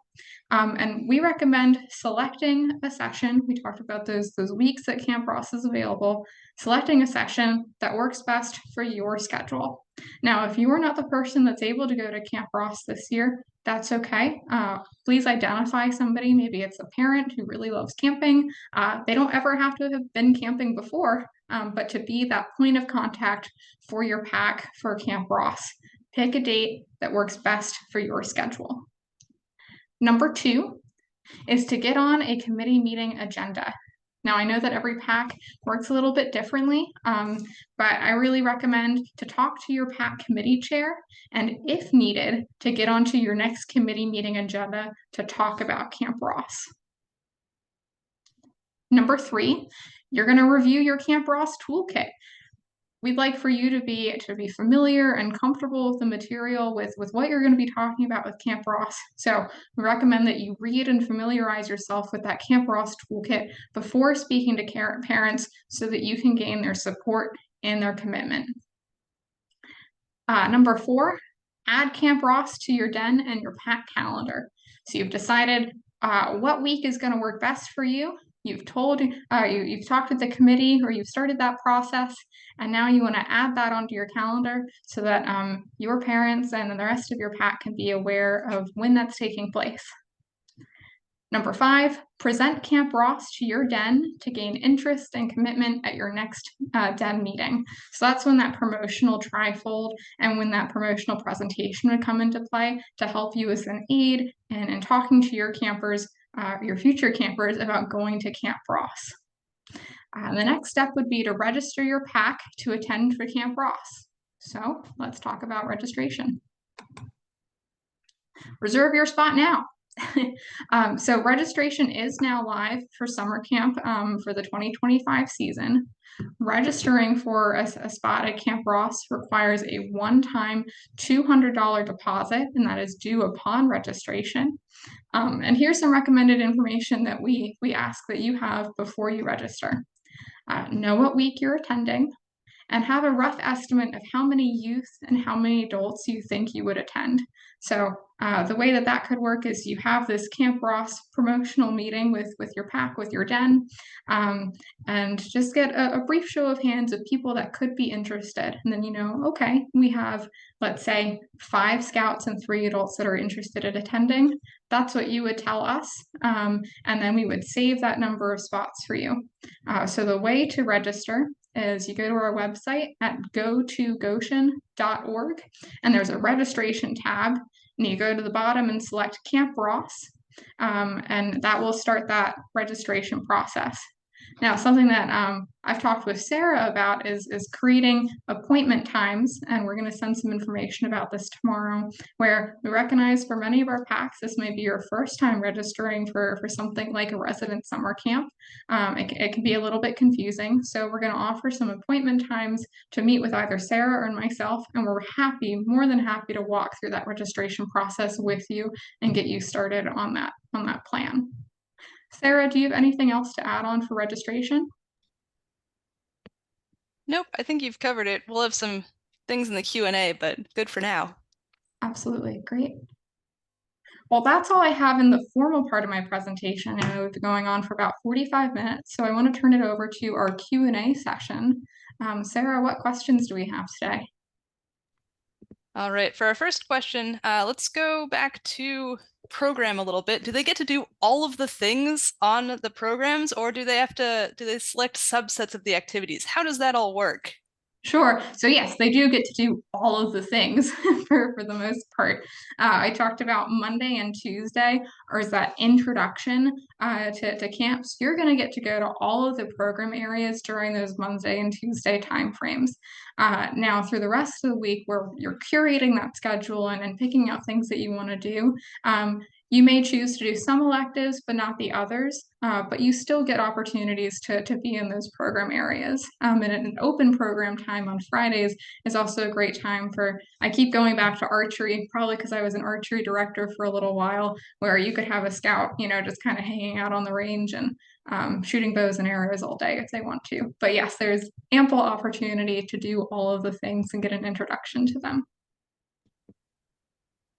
A: And we recommend selecting a session. We talked about those weeks that Camp Ross is available. Selecting a session that works best for your schedule. Now, if you are not the person that's able to go to Camp Ross this year, that's okay. Please identify somebody. Maybe it's a parent who really loves camping. They don't ever have to have been camping before, but to be that point of contact for your pack for Camp Ross. Pick a date that works best for your schedule. Number 2 is to get on a committee meeting agenda. Now, I know that every pack works a little bit differently, but I really recommend to talk to your pack committee chair, and if needed, to get onto your next committee meeting agenda to talk about Camp Ross. Number 3, you're going to review your Camp Ross toolkit. We'd like for you to be familiar and comfortable with the material, with what you're going to be talking about with Camp Ross. So we recommend that you read and familiarize yourself with that Camp Ross toolkit before speaking to parents so that you can gain their support and their commitment. Number 4, add Camp Ross to your den and your pack calendar. So you've decided what week is going to work best for you. You've talked with the committee, or you've started that process, and now you want to add that onto your calendar so that your parents and the rest of your pack can be aware of when that's taking place. Number 5, present Camp Ross to your den to gain interest and commitment at your next den meeting. So that's when that promotional trifold and when that promotional presentation would come into play to help you as an aid and talking to your campers, your future campers, about going to Camp Ross. The next step would be to register your pack to attend for Camp Ross. So let's talk about registration. Reserve your spot now. So registration is now live for summer camp for the 2025 season. Registering for a spot at Camp Ross requires a one-time $200 deposit, and that is due upon registration. And here's some recommended information that we ask that you have before you register. Know what week you're attending, and have a rough estimate of how many youth and how many adults you think you would attend. So the way that could work is you have this Camp Ross promotional meeting with your pack, with your den, and just get a brief show of hands of people that could be interested. And then, okay, we have, let's say, 5 scouts and 3 adults that are interested in attending. That's what you would tell us. And then we would save that number of spots for you. So the way to register is you go to our website at gotogoshen.org, and there's a registration tab, and you go to the bottom and select Camp Ross, and that will start that registration process. Now, something that I've talked with Sarah about is creating appointment times, and we're going to send some information about this tomorrow, where we recognize for many of our packs, this may be your first time registering for something like a resident summer camp. It can be a little bit confusing, so we're going to offer some appointment times to meet with either Sarah or myself, and we're more than happy to walk through that registration process with you and get you started on that plan. Sarah, do you have anything else to add on for registration?
C: Nope, I think you've covered it. We'll have some things in the Q&A, but good for now.
A: Absolutely, great. Well, that's all I have in the formal part of my presentation. I know we've been going on for about 45 minutes, so I want to turn it over to our Q&A session. Sarah, what questions do we have today?
C: All right, for our first question, let's go back to program a little bit. Do they get to do all of the things on the programs, or do they select subsets of the activities? How does that all work?
A: Sure. So yes, they do get to do all of the things for the most part. I talked about Monday and Tuesday, or is that introduction to camps. You're going to get to go to all of the program areas during those Monday and Tuesday timeframes. Now, through the rest of the week, where you're curating that schedule and picking out things that you want to do, you may choose to do some electives, but not the others, but you still get opportunities to be in those program areas. And an open program time on Fridays is also a great time for, I keep going back to archery, probably because I was an archery director for a little while, where you could have a scout, just kind of hanging out on the range and shooting bows and arrows all day if they want to. But yes, there's ample opportunity to do all of the things and get an introduction to them.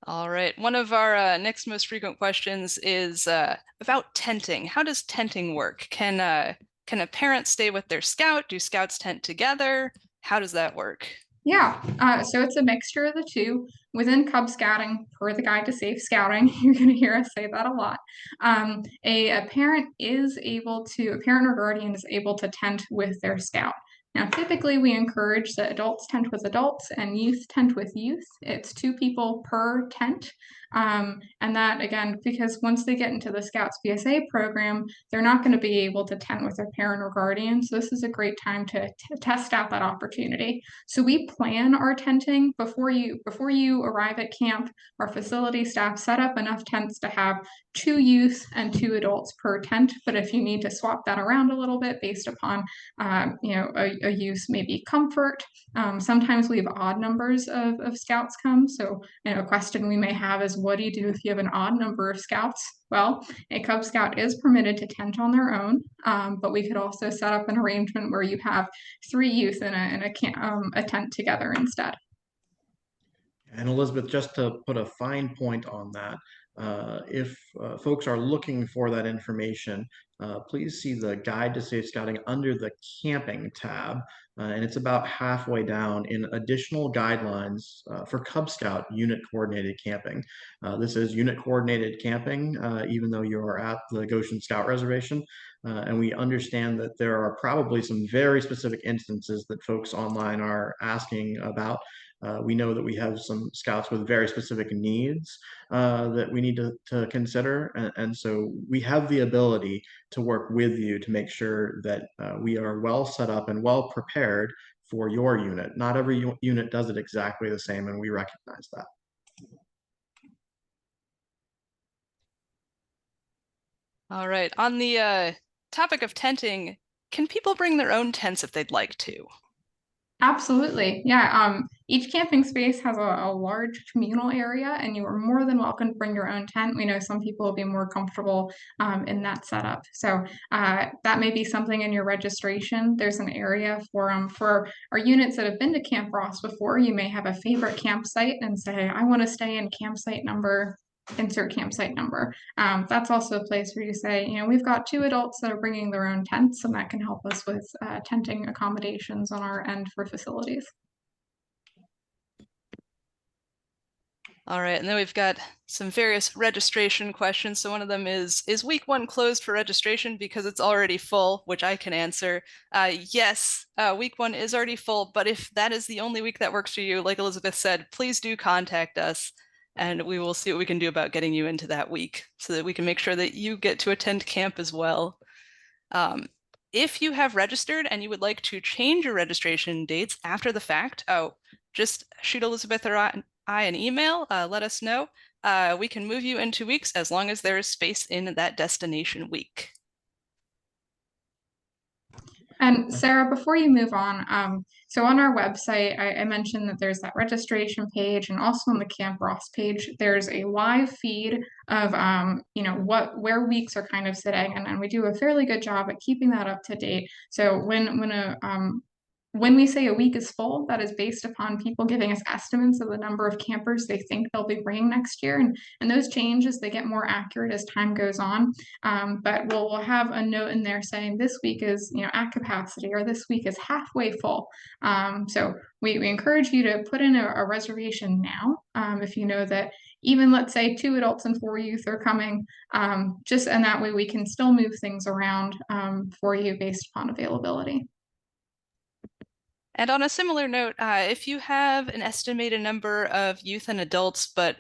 C: All right. One of our next most frequent questions is about tenting. How does tenting work? Can a parent stay with their scout? Do scouts tent together? How does that work?
A: Yeah, so it's a mixture of the two. Within Cub Scouting, per the Guide to Safe Scouting, you're going to hear us say that a lot. A parent a parent or guardian is able to tent with their scout. Now, typically, we encourage that adults tent with adults and youth tent with youth. It's 2 people per tent. And that, again, because once they get into the Scouts BSA program, they're not going to be able to tent with their parent or guardian. So, this is a great time to test out that opportunity. So we plan our tenting before you arrive at camp. Our facility staff set up enough tents to have 2 youth and 2 adults per tent. But if you need to swap that around a little bit based upon a youth maybe comfort, sometimes we have odd numbers of scouts come. So a question we may have is, what do you do if you have an odd number of scouts? Well, a Cub Scout is permitted to tent on their own, but we could also set up an arrangement where you have 3 youth in a tent together instead.
B: And Elizabeth, just to put a fine point on that, if folks are looking for that information, please see the Guide to Safe Scouting under the Camping tab, and it's about halfway down in additional guidelines for Cub Scout unit coordinated camping. This is unit coordinated camping, even though you are at the Goshen Scout Reservation, and we understand that there are probably some very specific instances that folks online are asking about. We know that we have some scouts with very specific needs that we need to consider. And so we have the ability to work with you to make sure that we are well set up and well prepared for your unit. Not every unit does it exactly the same, and we recognize that.
C: All right. On the topic of tenting, can people bring their own tents if they'd like to?
A: Absolutely. Yeah. Each camping space has a large communal area, and you are more than welcome to bring your own tent. We know some people will be more comfortable in that setup. So that may be something in your registration. There's an area for our units that have been to Camp Ross before. You may have a favorite campsite and say, I want to stay in campsite number, insert campsite number. That's also a place where you say, we've got 2 adults that are bringing their own tents, and that can help us with tenting accommodations on our end for facilities.
C: All right, and then we've got some various registration questions. So one of them is week 1 closed for registration because it's already full, which I can answer. Yes, week 1 is already full, but if that is the only week that works for you, like Elizabeth said, please do contact us and we will see what we can do about getting you into that week so that we can make sure that you get to attend camp as well. If you have registered and you would like to change your registration dates after the fact, just shoot Elizabeth or I an email, let us know. We can move you in 2 weeks as long as there is space in that destination week.
A: And Sarah, before you move on, so on our website, I mentioned that there's that registration page, and also on the Camp Ross page, there's a live feed of where weeks are kind of sitting, and we do a fairly good job at keeping that up to date. So when when we say a week is full, that is based upon people giving us estimates of the number of campers they think they'll be bringing next year. And those change as they get more accurate as time goes on. But we'll have a note in there saying this week is, at capacity, or this week is halfway full. So we encourage you to put in a reservation now, if you know that even, let's say, 2 adults and 4 youth are coming, and that way we can still move things around for you based upon availability.
C: And on a similar note, if you have an estimated number of youth and adults, but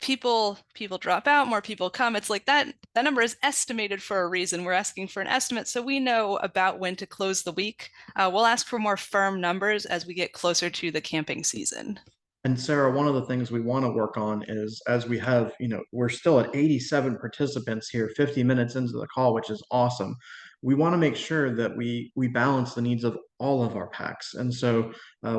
C: people drop out, more people come, it's like that number is estimated for a reason. We're asking for an estimate so we know about when to close the week. We'll ask for more firm numbers as we get closer to the camping season.
B: And Sarah, one of the things we want to work on is, as we have, we're still at 87 participants here, 50 minutes into the call, which is awesome. We want to make sure that we balance the needs of all of our packs. And so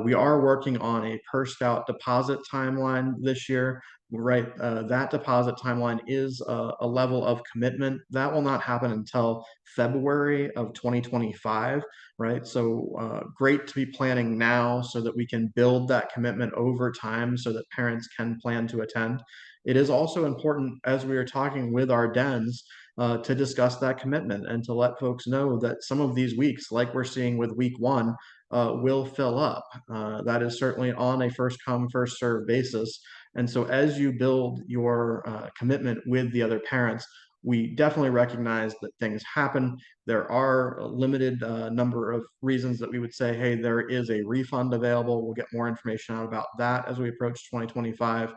B: we are working on a per scout deposit timeline this year. Right, that deposit timeline is a level of commitment that will not happen until February of 2025. Right, so great to be planning now so that we can build that commitment over time so that parents can plan to attend. It is also important, as we are talking with our dens, to discuss that commitment and to let folks know that some of these weeks, like we're seeing with week 1, will fill up. That is certainly on a first come, first serve basis. And so as you build your commitment with the other parents, we definitely recognize that things happen. There are a limited number of reasons that we would say, hey, there is a refund available. We'll get more information out about that as we approach 2025.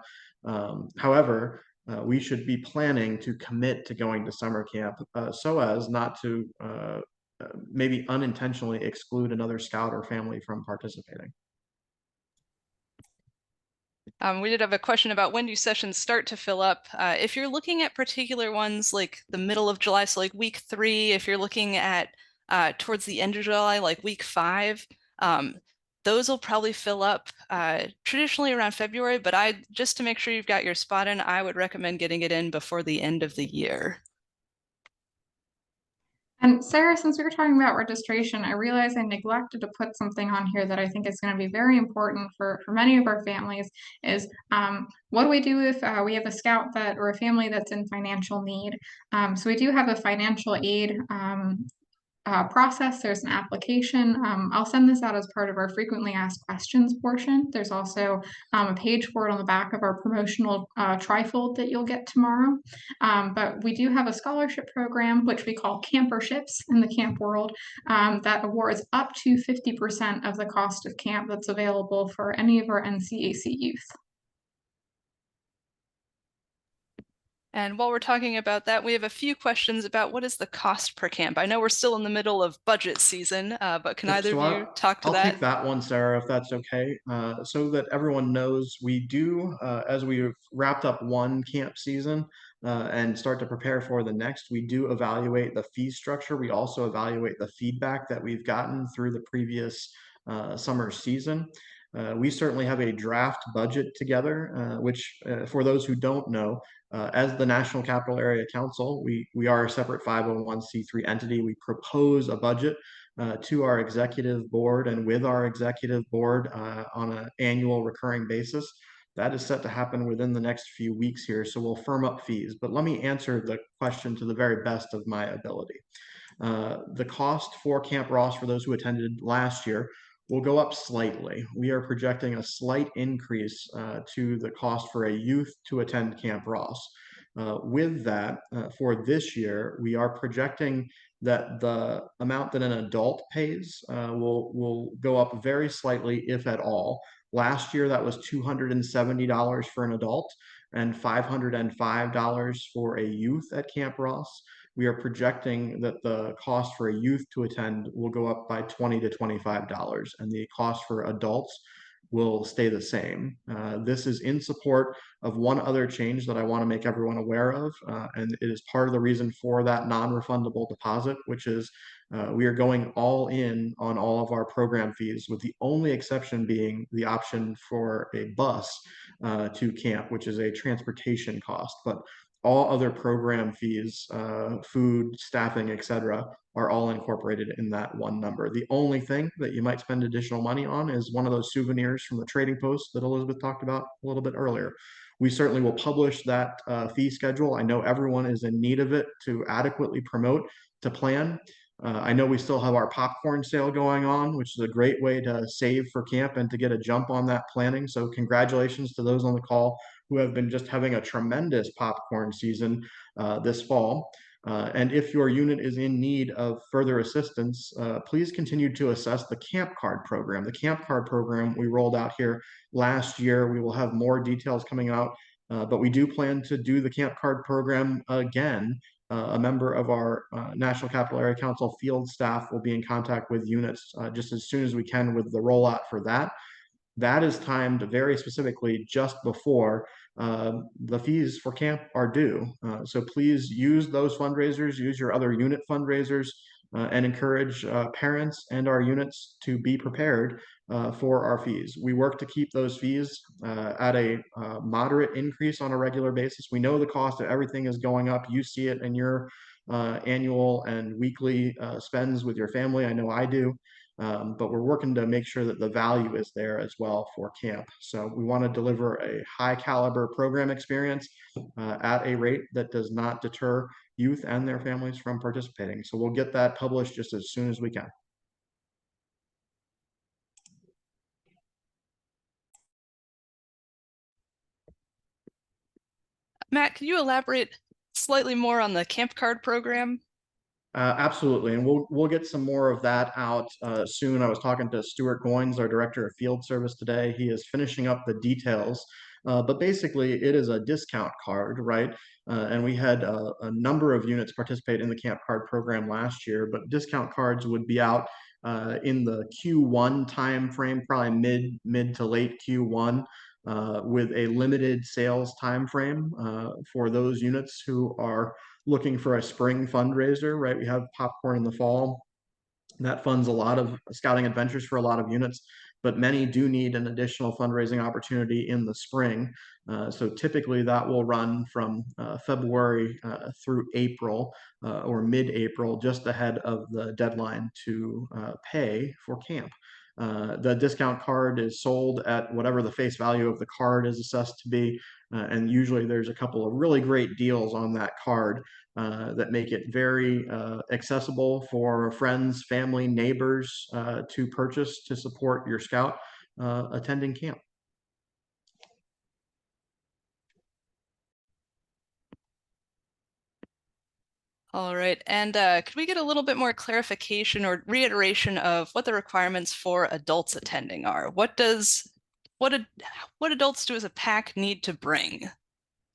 B: However, we should be planning to commit to going to summer camp so as not to maybe unintentionally exclude another scout or family from participating.
C: We did have a question about when do sessions start to fill up. If you're looking at particular ones like the middle of July, so like week 3, if you're looking at towards the end of July, like week 5, those will probably fill up traditionally around February, but just to make sure you've got your spot in, I would recommend getting it in before the end of the year.
A: And Sarah, since we were talking about registration, I realized I neglected to put something on here that I think is going to be very important for many of our families is what do we do if we have a scout or a family that's in financial need? So we do have a financial aid process. There's an application. I'll send this out as part of our frequently asked questions portion. There's also a page for it on the back of our promotional trifold that you'll get tomorrow. But we do have a scholarship program, which we call camperships in the camp world, that awards up to 50% of the cost of camp that's available for any of our NCAC youth.
C: And while we're talking about that, we have a few questions about what is the cost per camp. I know we're still in the middle of budget season, but can either of you talk to that?
B: I'll take that one, Sarah, if that's okay. So that everyone knows, we do, as we've wrapped up one camp season and start to prepare for the next, we do evaluate the fee structure. We also evaluate the feedback that we've gotten through the previous summer season. We certainly have a draft budget together, which for those who don't know, as the National Capital Area Council, we are a separate 501c3 entity. We propose a budget to our executive board and with our executive board on an annual recurring basis. That is set to happen within the next few weeks here, so we'll firm up fees. But let me answer the question to the very best of my ability. The cost for Camp Ross, for those who attended last year, will go up slightly. We are projecting a slight increase to the cost for a youth to attend Camp Ross. With that, for this year, we are projecting that the amount that an adult pays will go up very slightly, if at all. Last year, that was $270 for an adult and $505 for a youth at Camp Ross. We are projecting that the cost for a youth to attend will go up by $20 to $25, and the cost for adults will stay the same. This is in support of one other change that I want to make everyone aware of, and it is part of the reason for that non-refundable deposit, which is we are going all in on all of our program fees, with the only exception being the option for a bus to camp, which is a transportation cost. But all other program fees, food, staffing, etc., are all incorporated in that one number. The only thing that you might spend additional money on is one of those souvenirs from the trading post that Elizabeth talked about a little bit earlier. We certainly will publish that fee schedule. I know everyone is in need of it to adequately promote, to plan. I know we still have our popcorn sale going on, which is a great way to save for camp and to get a jump on that planning. So congratulations to those on the call who have been just having a tremendous popcorn season this fall. And if your unit is in need of further assistance, please continue to assess the camp card program. The camp card program we rolled out here last year. We will have more details coming out, but we do plan to do the camp card program again. A member of our National Capital Area Council field staff will be in contact with units just as soon as we can with the rollout for that. That is timed very specifically just before the fees for camp are due. So please use those fundraisers, use your other unit fundraisers, and encourage parents and our units to be prepared for our fees. We work to keep those fees at a moderate increase on a regular basis. We know the cost of everything is going up. You see it in your annual and weekly spends with your family. I know I do. But we're working to make sure that the value is there as well for camp. So we want to deliver a high caliber program experience at a rate that does not deter youth and their families from participating. So we'll get that published just as soon as we can.
C: Matt, can you elaborate slightly more on the camp card program?
B: Absolutely, and we'll get some more of that out soon. I was talking to Stuart Goins, our director of field service today. He is finishing up the details, but basically it is a discount card, right? And we had a number of units participate in the camp card program last year, but discount cards would be out in the Q1 time frame, probably mid to late Q1. With a limited sales time frame for those units who are looking for a spring fundraiser, right? We have popcorn in the fall. That funds a lot of scouting adventures for a lot of units, but many do need an additional fundraising opportunity in the spring. So typically that will run from February through April or mid-April, just ahead of the deadline to pay for camp. The discount card is sold at whatever the face value of the card is assessed to be. And usually there's a couple of really great deals on that card that make it very accessible for friends, family, neighbors to purchase to support your scout attending camp.
C: All right, and could we get a little bit more clarification or reiteration of what the requirements for adults attending are? What adults do as a pack need to bring?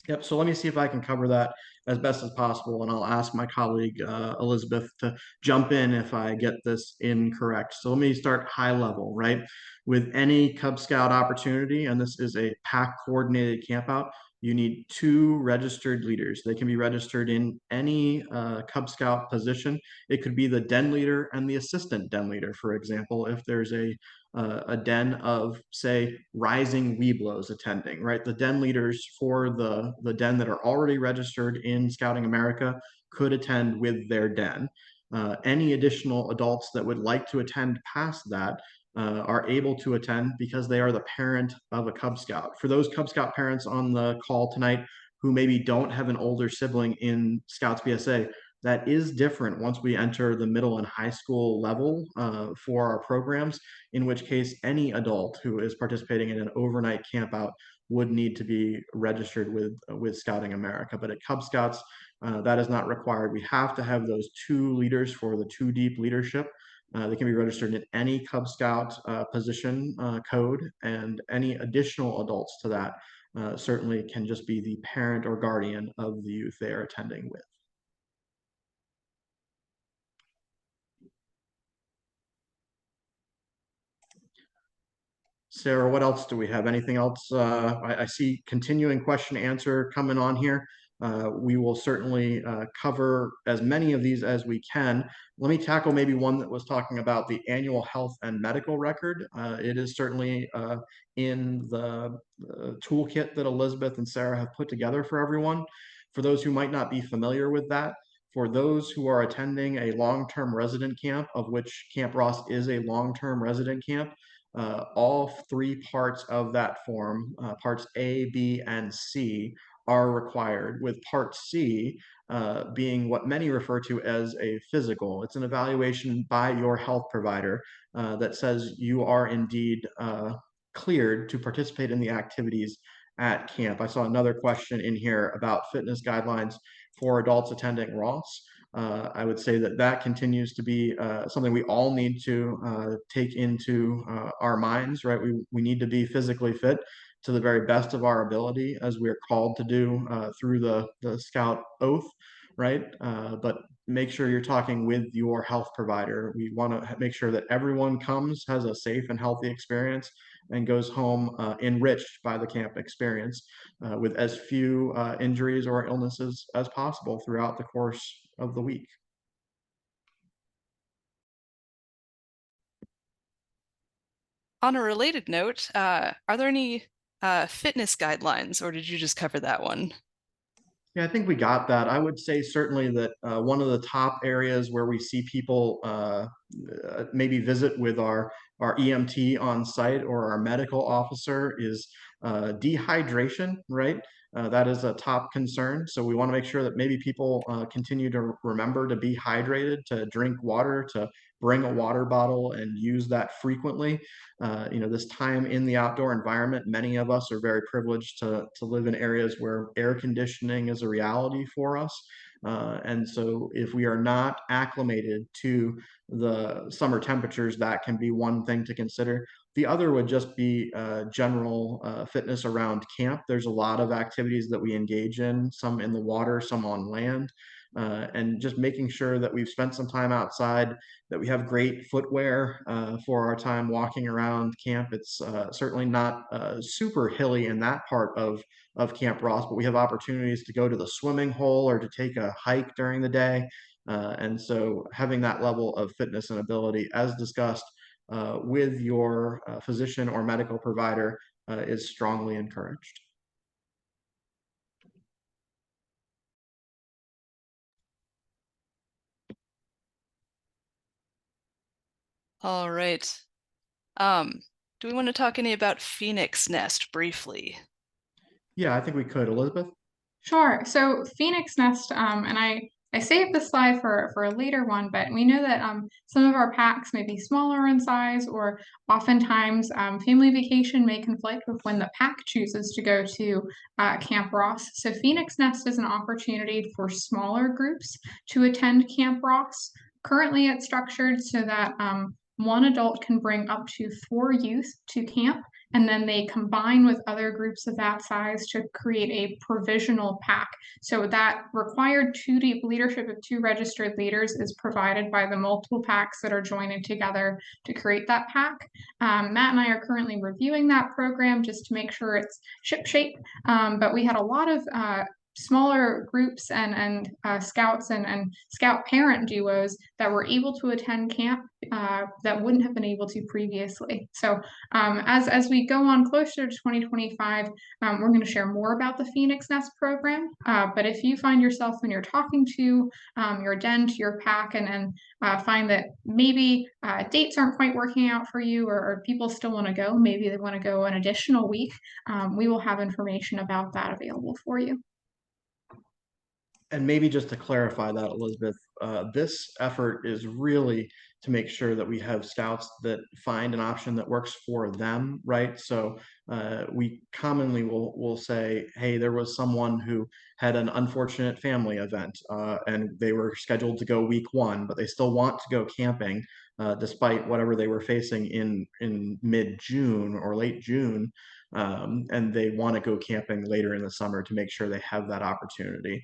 B: Yep, so let me see if I can cover that as best as possible, and I'll ask my colleague Elizabeth to jump in if I get this incorrect. So let me start high level, right? With any Cub Scout opportunity, and this is a pack coordinated campout, you need 2 registered leaders. They can be registered in any Cub Scout position. It could be the den leader and the assistant den leader, for example, if there's a den of, say, rising Webelos attending, right? The den leaders for the den that are already registered in Scouting America could attend with their den. Any additional adults that would like to attend past that are able to attend because they are the parent of a Cub Scout. For those Cub Scout parents on the call tonight who maybe don't have an older sibling in Scouts BSA, that is different once we enter the middle and high school level for our programs, in which case any adult who is participating in an overnight camp out would need to be registered with Scouting America. But at Cub Scouts, that is not required. We have to have those 2 leaders for the 2 deep leadership. They can be registered in any Cub Scout position code, and any additional adults to that certainly can just be the parent or guardian of the youth they are attending with. Sarah, what else do we have? Anything else? I see continuing question answer coming on here. We will certainly cover as many of these as we can. Let me tackle maybe one that was talking about the annual health and medical record. It is certainly in the toolkit that Elizabeth and Sarah have put together for everyone. For those who might not be familiar with that, for those who are attending a long-term resident camp, of which Camp Ross is a long-term resident camp, all three parts of that form, parts A, B, and C, are required, with part C being what many refer to as a physical. It's an evaluation by your health provider that says you are indeed cleared to participate in the activities at camp. I saw another question in here about fitness guidelines for adults attending Ross. I would say that that continues to be something we all need to take into our minds, right? We need to be physically fit to the very best of our ability, as we're called to do through the Scout oath, right? But make sure you're talking with your health provider. We want to make sure that everyone comes, has a safe and healthy experience, and goes home enriched by the camp experience with as few injuries or illnesses as possible throughout the course of the week.
C: On a related note, are there any fitness guidelines, or did you just cover that one?
B: Yeah, I think we got that. I would say certainly that one of the top areas where we see people maybe visit with our EMT on site or our medical officer is dehydration, right? That is a top concern. So we want to make sure that maybe people continue to remember to be hydrated, to drink water, to bring a water bottle and use that frequently. This time in the outdoor environment, many of us are very privileged to live in areas where air conditioning is a reality for us. And so if we are not acclimated to the summer temperatures, that can be one thing to consider. The other would just be general fitness around camp. There's a lot of activities that we engage in, some in the water, some on land. And just making sure that we've spent some time outside, that we have great footwear for our time walking around camp. It's certainly not super hilly in that part of Camp Ross, but we have opportunities to go to the swimming hole or to take a hike during the day. And so having that level of fitness and ability, as discussed with your physician or medical provider, is strongly encouraged.
C: All right. Um, do we want to talk any about Phoenix Nest briefly?
B: Yeah, I think we could. Elizabeth?
A: Sure. So Phoenix Nest, and I saved the slide for a later one, but we know that some of our packs may be smaller in size, or oftentimes family vacation may conflict with when the pack chooses to go to Camp Ross. So Phoenix Nest is an opportunity for smaller groups to attend Camp Ross. Currently, it's structured so that one adult can bring up to 4 youth to camp, and then they combine with other groups of that size to create a provisional pack. So that required leadership of 2 registered leaders is provided by the multiple packs that are joining together to create that pack. Matt and I are currently reviewing that program just to make sure it's shipshape, but we had a lot of smaller groups and scouts and scout parent duos that were able to attend camp that wouldn't have been able to previously. So as we go on closer to 2025, we're going to share more about the Phoenix Nest program. But if you find yourself when you're talking to your den, to your pack, and find that maybe dates aren't quite working out for you, or people still want to go, maybe they want to go an additional week, we will have information about that available for you.
B: And maybe just to clarify that, Elizabeth, this effort is really to make sure that we have scouts that find an option that works for them, right? So we commonly will say, hey, there was someone who had an unfortunate family event and they were scheduled to go week 1, but they still want to go camping despite whatever they were facing in mid-June or late June. And they want to go camping later in the summer to make sure they have that opportunity.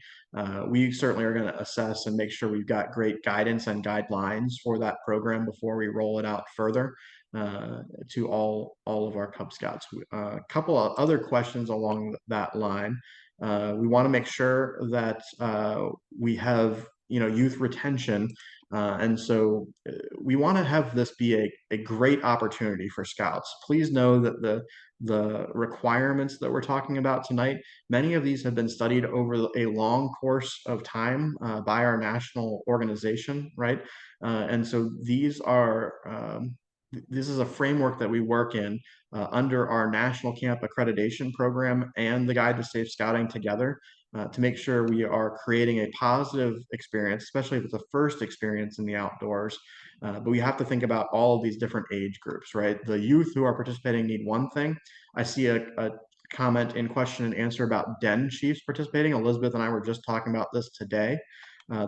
B: We certainly are going to assess and make sure we've got great guidance and guidelines for that program before we roll it out further to all of our Cub Scouts. A couple of other questions along that line. We want to make sure that we have youth retention. And so we want to have this be a great opportunity for scouts. Please know that the requirements that we're talking about tonight, many of these have been studied over a long course of time by our national organization, right? And so this is a framework that we work in under our National Camp Accreditation Program and the Guide to Safe Scouting together to make sure we are creating a positive experience, especially if it's a first experience in the outdoors. But we have to think about all of these different age groups, right? The youth who are participating need one thing. I see a comment in question and answer about den chiefs participating. Elizabeth and I were just talking about this today.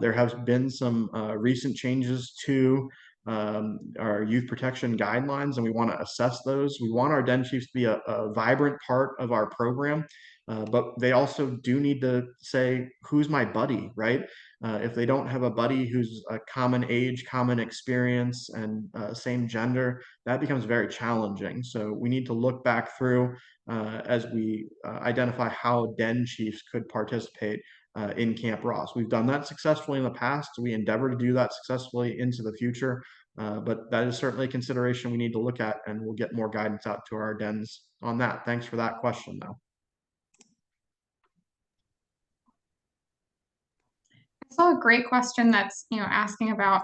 B: There have been some recent changes to our youth protection guidelines, and we want to assess those. We want our den chiefs to be a vibrant part of our program, but they also do need to say, who's my buddy, right? If they don't have a buddy who's a common age, common experience, and same gender, that becomes very challenging. So we need to look back through as we identify how den chiefs could participate in Camp Ross. We've done that successfully in the past. We endeavor to do that successfully into the future, but that is certainly a consideration we need to look at, and we'll get more guidance out to our dens on that. Thanks for that question, though.
A: I saw a great question that's, asking about,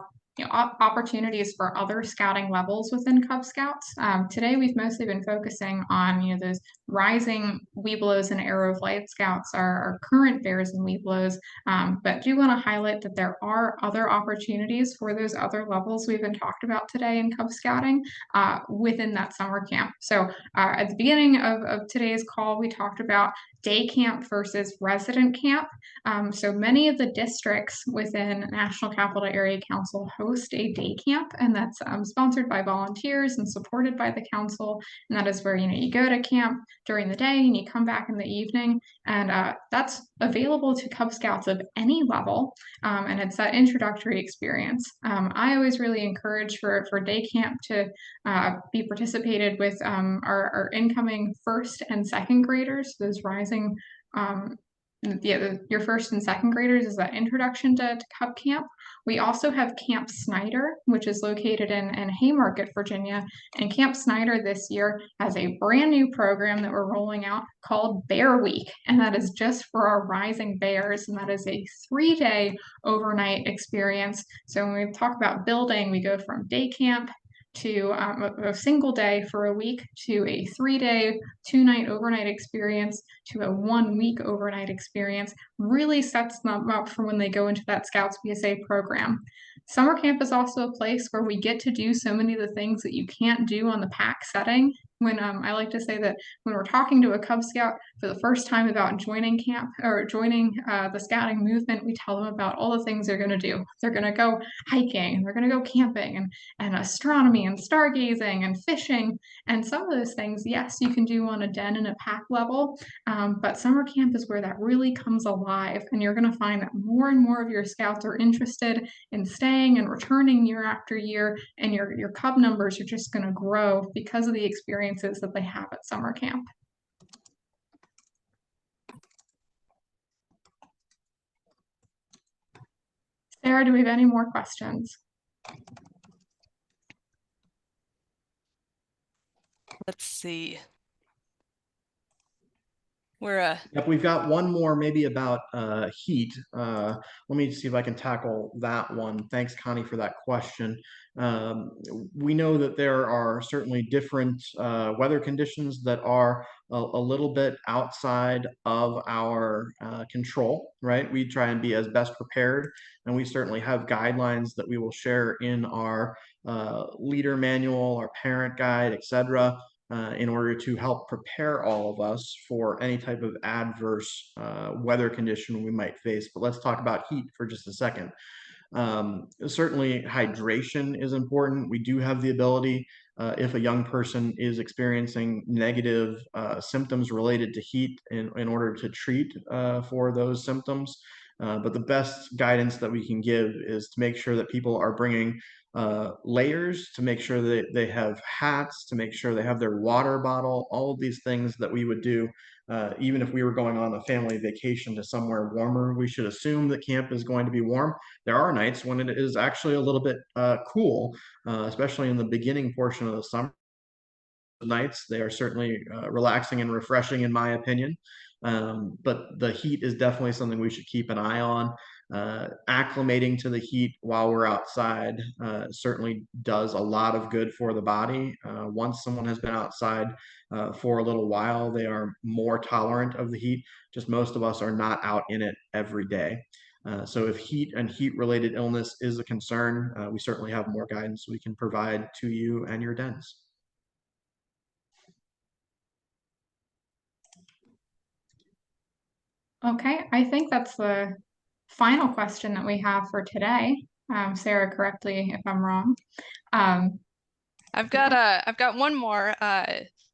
A: opportunities for other scouting levels within Cub Scouts. Today, we've mostly been focusing on, those rising Webelos and Arrow of Light Scouts, our current bears and Webelos, but do want to highlight that there are other opportunities for those other levels we've been talked about today in Cub Scouting within that summer camp. So at the beginning of today's call, we talked about day camp versus resident camp. So many of the districts within National Capital Area Council host a day camp, and that's sponsored by volunteers and supported by the council. And that is where you go to camp during the day and you come back in the evening, and that's available to Cub Scouts of any level, and it's that introductory experience. I always really encourage for day camp to be participated with our incoming first and second graders, those rising your first and second graders is that introduction to Cub Camp. We also have Camp Snyder, which is located in Haymarket, Virginia. And Camp Snyder this year has a brand new program that we're rolling out called Bear Week. And that is just for our rising bears. And that is a 3-day overnight experience. So when we talk about building, we go from day camp to a single day for a week to a 3-day, 2-night overnight experience to a 1-week overnight experience, really sets them up for when they go into that Scouts BSA program. Summer camp is also a place where we get to do so many of the things that you can't do on the pack setting. When I like to say that when we're talking to a Cub Scout for the first time about joining camp or joining the scouting movement, we tell them about all the things they're going to do. They're going to go hiking, and they're going to go camping, and astronomy, and stargazing, and fishing. And some of those things, yes, you can do on a den and a pack level, but summer camp is where that really comes alive, and you're going to find that more and more of your scouts are interested in staying and returning year after year, and your Cub numbers are just going to grow because of the experiences that they have at summer camp. Sarah, do we have any more questions?
C: Let's see. We're
B: Yep, we've got one more maybe about heat. Let me see if I can tackle that one. Thanks, Connie, for that question. We know that there are certainly different weather conditions that are a little bit outside of our control, right? We try and be as best prepared, and we certainly have guidelines that we will share in our leader manual, our parent guide, etc., in order to help prepare all of us for any type of adverse weather condition we might face. But let's talk about heat for just a second. Certainly hydration is important. We do have the ability, if a young person is experiencing negative symptoms related to heat, in order to treat for those symptoms. But the best guidance that we can give is to make sure that people are bringing layers, to make sure that they have hats, to make sure they have their water bottle, all of these things that we would do. Even if we were going on a family vacation to somewhere warmer, we should assume that camp is going to be warm. There are nights when it is actually a little bit cool, especially in the beginning portion of the summer. nights. They are certainly relaxing and refreshing, in my opinion. But the heat is definitely something we should keep an eye on. Acclimating to the heat while we're outside certainly does a lot of good for the body. Once someone has been outside for a little while, they are more tolerant of the heat. Just most of us are not out in it every day. So if heat and heat-related illness is a concern, we certainly have more guidance we can provide to you and your dens.
A: Okay, I think that's the final question that we have for today. Sarah, correct me if I'm wrong.
C: I've got one more.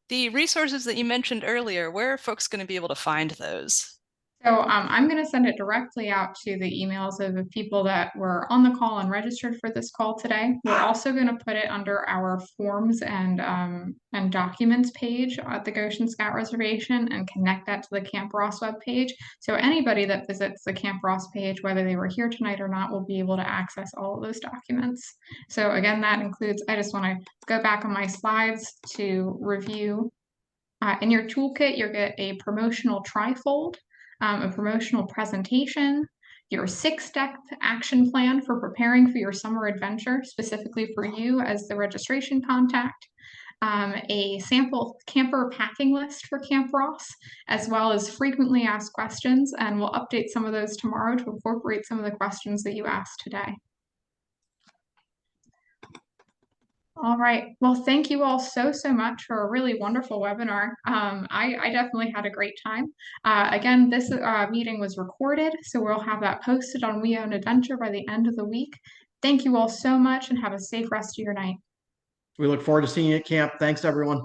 C: The resources that you mentioned earlier, where are folks going to be able to find those?
A: So I'm going to send it directly out to the emails of the people that were on the call and registered for this call today. We're also going to put it under our forms and documents page at the Goshen Scout Reservation and connect that to the Camp Ross webpage. So anybody that visits the Camp Ross page, whether they were here tonight or not, will be able to access all of those documents. So again, that includes, I just want to go back on my slides to review. In your toolkit, you'll get a promotional trifold, a promotional presentation, your 6-step action plan for preparing for your summer adventure, specifically for you as the registration contact, a sample camper packing list for Camp Ross, as well as frequently asked questions, and we'll update some of those tomorrow to incorporate some of the questions that you asked today. All right. Well, thank you all so much for a really wonderful webinar. I definitely had a great time. Again, this meeting was recorded, so we'll have that posted on We Own Adventure by the end of the week. Thank you all so much and have a safe rest of your night.
B: We look forward to seeing you at camp. Thanks, everyone.